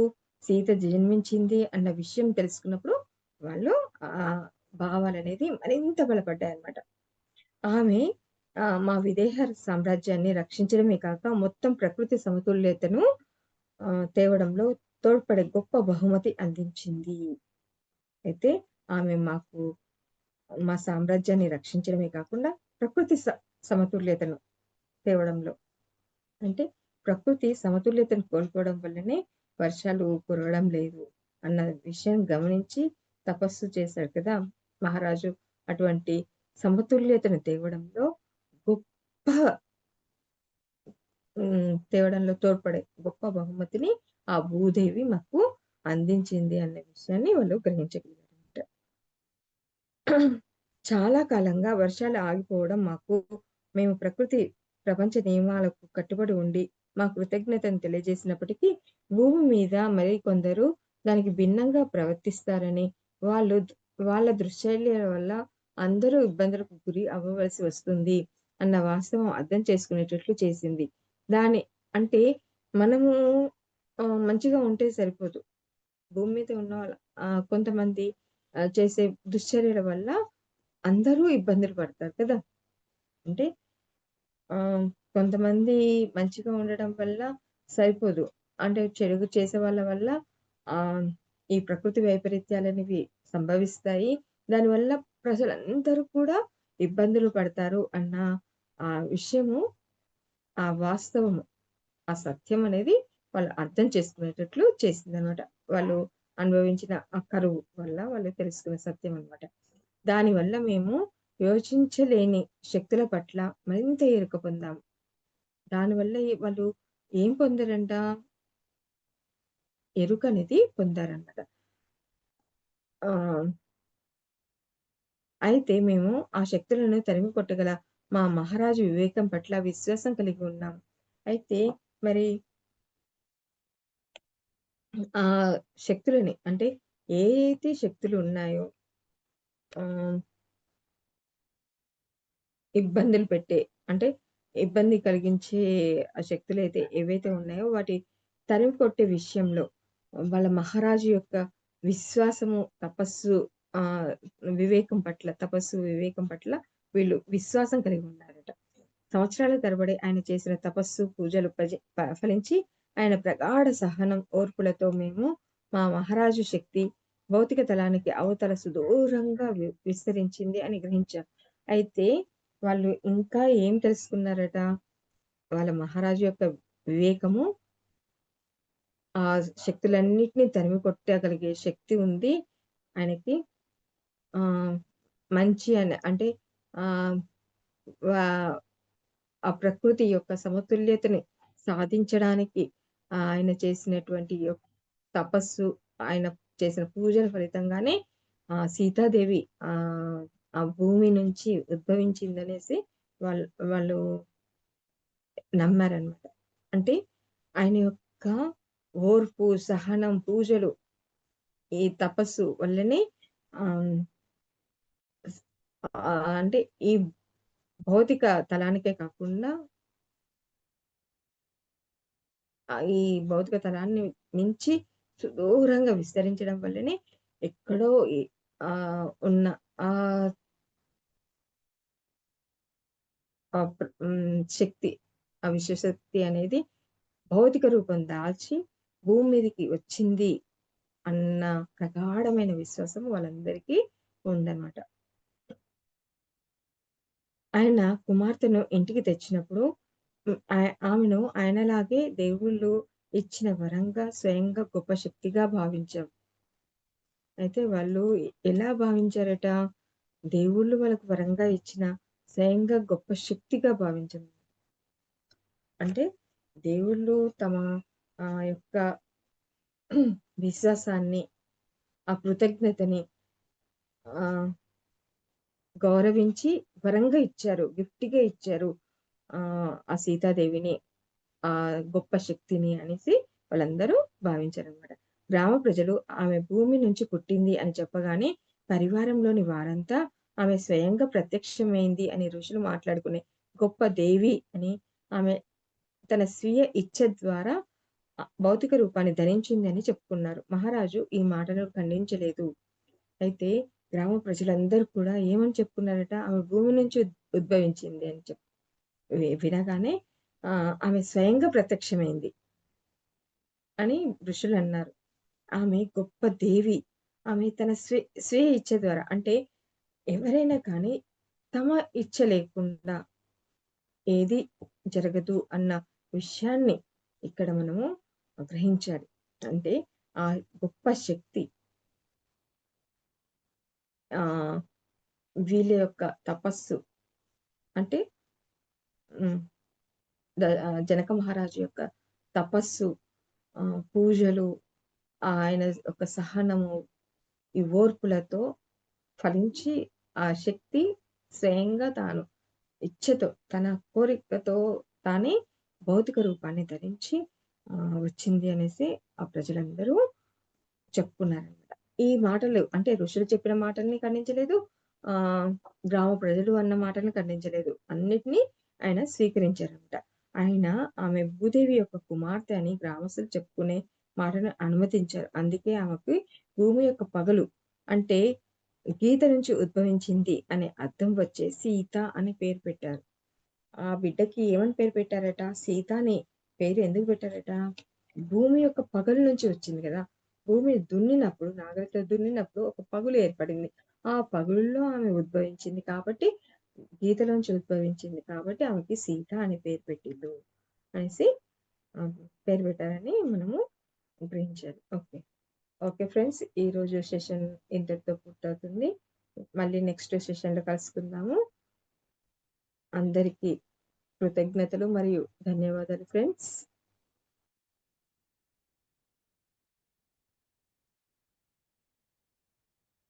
సీత జన్మించింది అన్న విషయం తెలుసుకున్నప్పుడు వాళ్ళు భావాలనేది మరింత బలపడ్డాయన్నమాట. ఆమె మా విదేహ సామ్రాజ్యాన్ని రక్షించడమే కాక మొత్తం ప్రకృతి సమతుల్యతను తేవడంలో తోడ్పడే గొప్ప బహుమతి అందించింది. అయితే ఆమె మా సామ్రాజ్యాన్ని రక్షించడమే కాకుండా ప్రకృతి సమతుల్యతను తేవడంలో అంటే ప్రకృతి సమతుల్యతను కోల్పోవడం వల్లనే వర్షాలు కురవడం లేదు అన్న విషయం గమనించి తపస్సు చేశాడు కదా! మహారాజు. అటువంటి సమతుల్యతను తేవడంలో గొప్ప తేవడంలో తోడ్పడే గొప్ప బహుమతిని ఆ భూదేవి మాకు అందించింది అన్న విషయాన్ని వాళ్ళు గ్రహించగలిగారన్నమాట. చాలా కాలంగా వర్షాలు ఆగిపోవడం మేము ప్రపంచ నియమాలకు కట్టుబడి ఉండి, మా కృతజ్ఞతను తెలియజేసినప్పటికీ, భూమి మీద మరి కొందరు దానికి భిన్నంగా ప్రవర్తిస్తారని, వాళ్ళు వాళ్ళ దుశ్చర్యల వల్ల అందరూ ఇబ్బందులకు గురి అవ్వవలసి వస్తుంది అన్న వాస్తవం అర్థం చేసుకునేటట్లు చేసింది. దాని అంటే మనము మంచిగా ఉంటే సరిపోదు. భూమి మీద ఉన్న కొంతమంది చేసే దుశ్చర్యల వల్ల అందరూ ఇబ్బందులు పడతారు కదా! అంటే కొంతమంది మంచిగా ఉండడం వల్ల సరిపోదు. అంటే చెడుగు చేసే వాళ్ళ వల్ల ఆహ్, ఈ ప్రకృతి వైపరీత్యాలనేవి సంభవిస్తాయి. దానివల్ల ప్రజలందరూ కూడా ఇబ్బందులు పడతారు అన్న విషయము, ఆ వాస్తవము, ఆ సత్యం అనేది వాళ్ళు అర్థం చేసుకునేటట్లు చేసిందనమాట. వాళ్ళు అనుభవించిన ఆ కరువు వల్ల వాళ్ళు తెలుసుకున్న సత్యం అనమాట. దానివల్ల మేము యోచించలేని శక్తుల పట్ల మరింత ఎరుక పొందాము. దానివల్ల వాళ్ళు ఏం పొందారంట? ఎరుకనేది పొందారన్నమాట. ఆహ్, అయితే మేము ఆ శక్తులను తరిమి కొట్టగల మా మహారాజు వివేకం పట్ల విశ్వాసం కలిగి ఉన్నాం. అయితే మరి ఆ శక్తులని అంటే ఏ అయితే శక్తులున్నాయో ఆహ్, ఇబ్బందులు పెట్టే అంటే ఇబ్బంది కలిగించే ఆ శక్తులైతే ఏవైతే ఉన్నాయో వాటి తరిమి కొట్టే విషయంలో వాళ్ళ మహారాజు యొక్క విశ్వాసము, తపస్సు ఆహ్, వివేకం పట్ల వీళ్ళు విశ్వాసం కలిగి ఉన్నారట. సంవత్సరాల తరబడి ఆయన చేసిన తపస్సు, పూజలు ఫలించి ఆయన ప్రగాఢ సహనం, ఓర్పులతో మేము మా మహారాజు శక్తి భౌతిక తలానికి అవతల సుదూరంగా విస్తరించింది అని గ్రహించారు. అయితే వాళ్ళు ఇంకా ఏం తెలుసుకున్నారట? వాళ్ళ మహారాజు యొక్క వివేకము, ఆ శక్తులన్నిటిని తరిమి కొట్టగలిగే శక్తి ఉంది ఆయనకి. ఆహ్, మంచి అని అంటే ఆహ్, వా ఆ ప్రకృతి యొక్క సమతుల్యతని సాధించడానికి ఆయన చేసినటువంటి తపస్సు, ఆయన చేసిన పూజల ఫలితంగానే సీతాదేవి ఆ భూమి నుంచి ఉద్భవించిందనేసి వాళ్ళు వాళ్ళు నమ్మారనమాట. అంటే ఆయన యొక్క ఓర్పు, సహనం, పూజలు, ఈ తపస్సు వల్లనే ఆహ్, అంటే ఈ భౌతిక తలానికే కాకుండా ఈ భౌతిక తలాన్ని మించి సుదూరంగా విస్తరించడం వల్లనే ఎక్కడో ఉన్న ఆహ్, శక్తి, ఆ విశ్వశక్తి అనేది భౌతిక రూపం దాల్చి భూమి మీదకి వచ్చింది అన్న ప్రగాఢమైన విశ్వాసం వాళ్ళందరికీ ఉందన్నమాట. ఆయన కుమార్తెను ఇంటికి తెచ్చినప్పుడు ఆమెను ఆయనలాగే దేవుళ్ళు ఇచ్చిన వరంగా స్వయంగా గొప్ప శక్తిగా భావించారు. అయితే వాళ్ళు ఎలా భావించారట? దేవుళ్ళు వాళ్ళకి వరంగా ఇచ్చిన స్వయంగా గొప్ప శక్తిగా భావించారు. అంటే దేవుళ్ళు తమ యొక్క విశ్వాసాన్ని, ఆ కృతజ్ఞతని ఆహ్, గౌరవించి వరంగా ఇచ్చారు. గిఫ్ట్‌గా ఇచ్చారు. ఆ సీతాదేవిని, గొప్ప శక్తిని అనేసి వాళ్ళందరూ భావించారనమాట. గ్రామ ప్రజలు ఆమె భూమి నుంచి పుట్టింది అని చెప్పగానే పరివారంలోని వారంతా ఆమె స్వయంగా ప్రత్యక్షమైంది అని ఋషులు మాట్లాడుకునే గొప్ప దేవి అని, ఆమె తన స్వీయ ఇచ్ఛ ద్వారా భౌతిక రూపాన్ని ధరించింది అని చెప్పుకున్నారు. మహారాజు ఈ మాటను ఖండించలేదు. అయితే గ్రామ ప్రజలందరూ కూడా ఏమని చెప్పుకున్నారట? ఆమె భూమి నుంచి ఉద్భవించింది అని వినగానే ఆమె స్వయంగా ప్రత్యక్షమైంది అని ఋషులన్నారు. ఆమె గొప్ప దేవి. ఆమె తన స్వీయ ఇచ్ఛ ద్వారా, అంటే ఎవరైనా కానీ తమ ఇచ్ఛ లేకుండా ఏది జరగదు అన్న విషయాన్ని ఇక్కడ మనము గ్రహించాలి. అంటే ఆ గొప్ప శక్తి ఆహ్, వీళ్ళ యొక్క తపస్సు, అంటే హ్మ్. జనక మహారాజు యొక్క తపస్సు, పూజలు, ఆయన యొక్క సహనము, ఈ ఓర్పులతో ఫలించి ఆ శక్తి స్వయంగా తాను ఇచ్ఛతో, తన కోరికతో తానే భౌతిక రూపాన్ని ధరించి వచ్చింది అనేసి ఆ ప్రజలందరూ చెప్పుకున్నారనమాట. ఈ మాటలు అంటే ఋషులు చెప్పిన మాటల్ని ఖండించలేదు. ఆహ్, గ్రామ ప్రజలు అన్న మాటల్ని ఖండించలేదు. అన్నిటిని ఆయన స్వీకరించారనమాట. ఆయన ఆమె భూదేవి యొక్క కుమార్తె అని గ్రామస్తులు చెప్పుకునే మాటను అనుమతించారు. అందుకే ఆమెకి భూమి యొక్క పగలు, అంటే గీత నుంచి ఉద్భవించింది అనే అర్థం వచ్చే సీత అని పేరు పెట్టారు. ఆ బిడ్డకి ఏమని పేరు పెట్టారట? సీత అని పేరు ఎందుకు పెట్టారట? భూమి యొక్క పగులు నుంచి వచ్చింది గదా! భూమి దున్నినప్పుడు, నాగలితో దున్నినప్పుడు ఒక పగులు ఏర్పడింది. ఆ పగులులో ఆమె ఉద్భవించింది కాబట్టి, గీతలోంచి ఉద్భవించింది కాబట్టి ఆమెకి సీత అని పేరు పెట్టిండ్రు అనేసి ఆహ్, పేరు పెట్టారని మనము గ్రహించాలి. ఓకే. Okay friends. ఈరోజు సెషన్ ఇంతటితో పూర్తవుతుంది. మళ్ళీ నెక్స్ట్ సెషన్‌లో కలుసుకుందాము. అందరికీ కృతజ్ఞతలు మరియు ధన్యవాదాలు ఫ్రెండ్స్.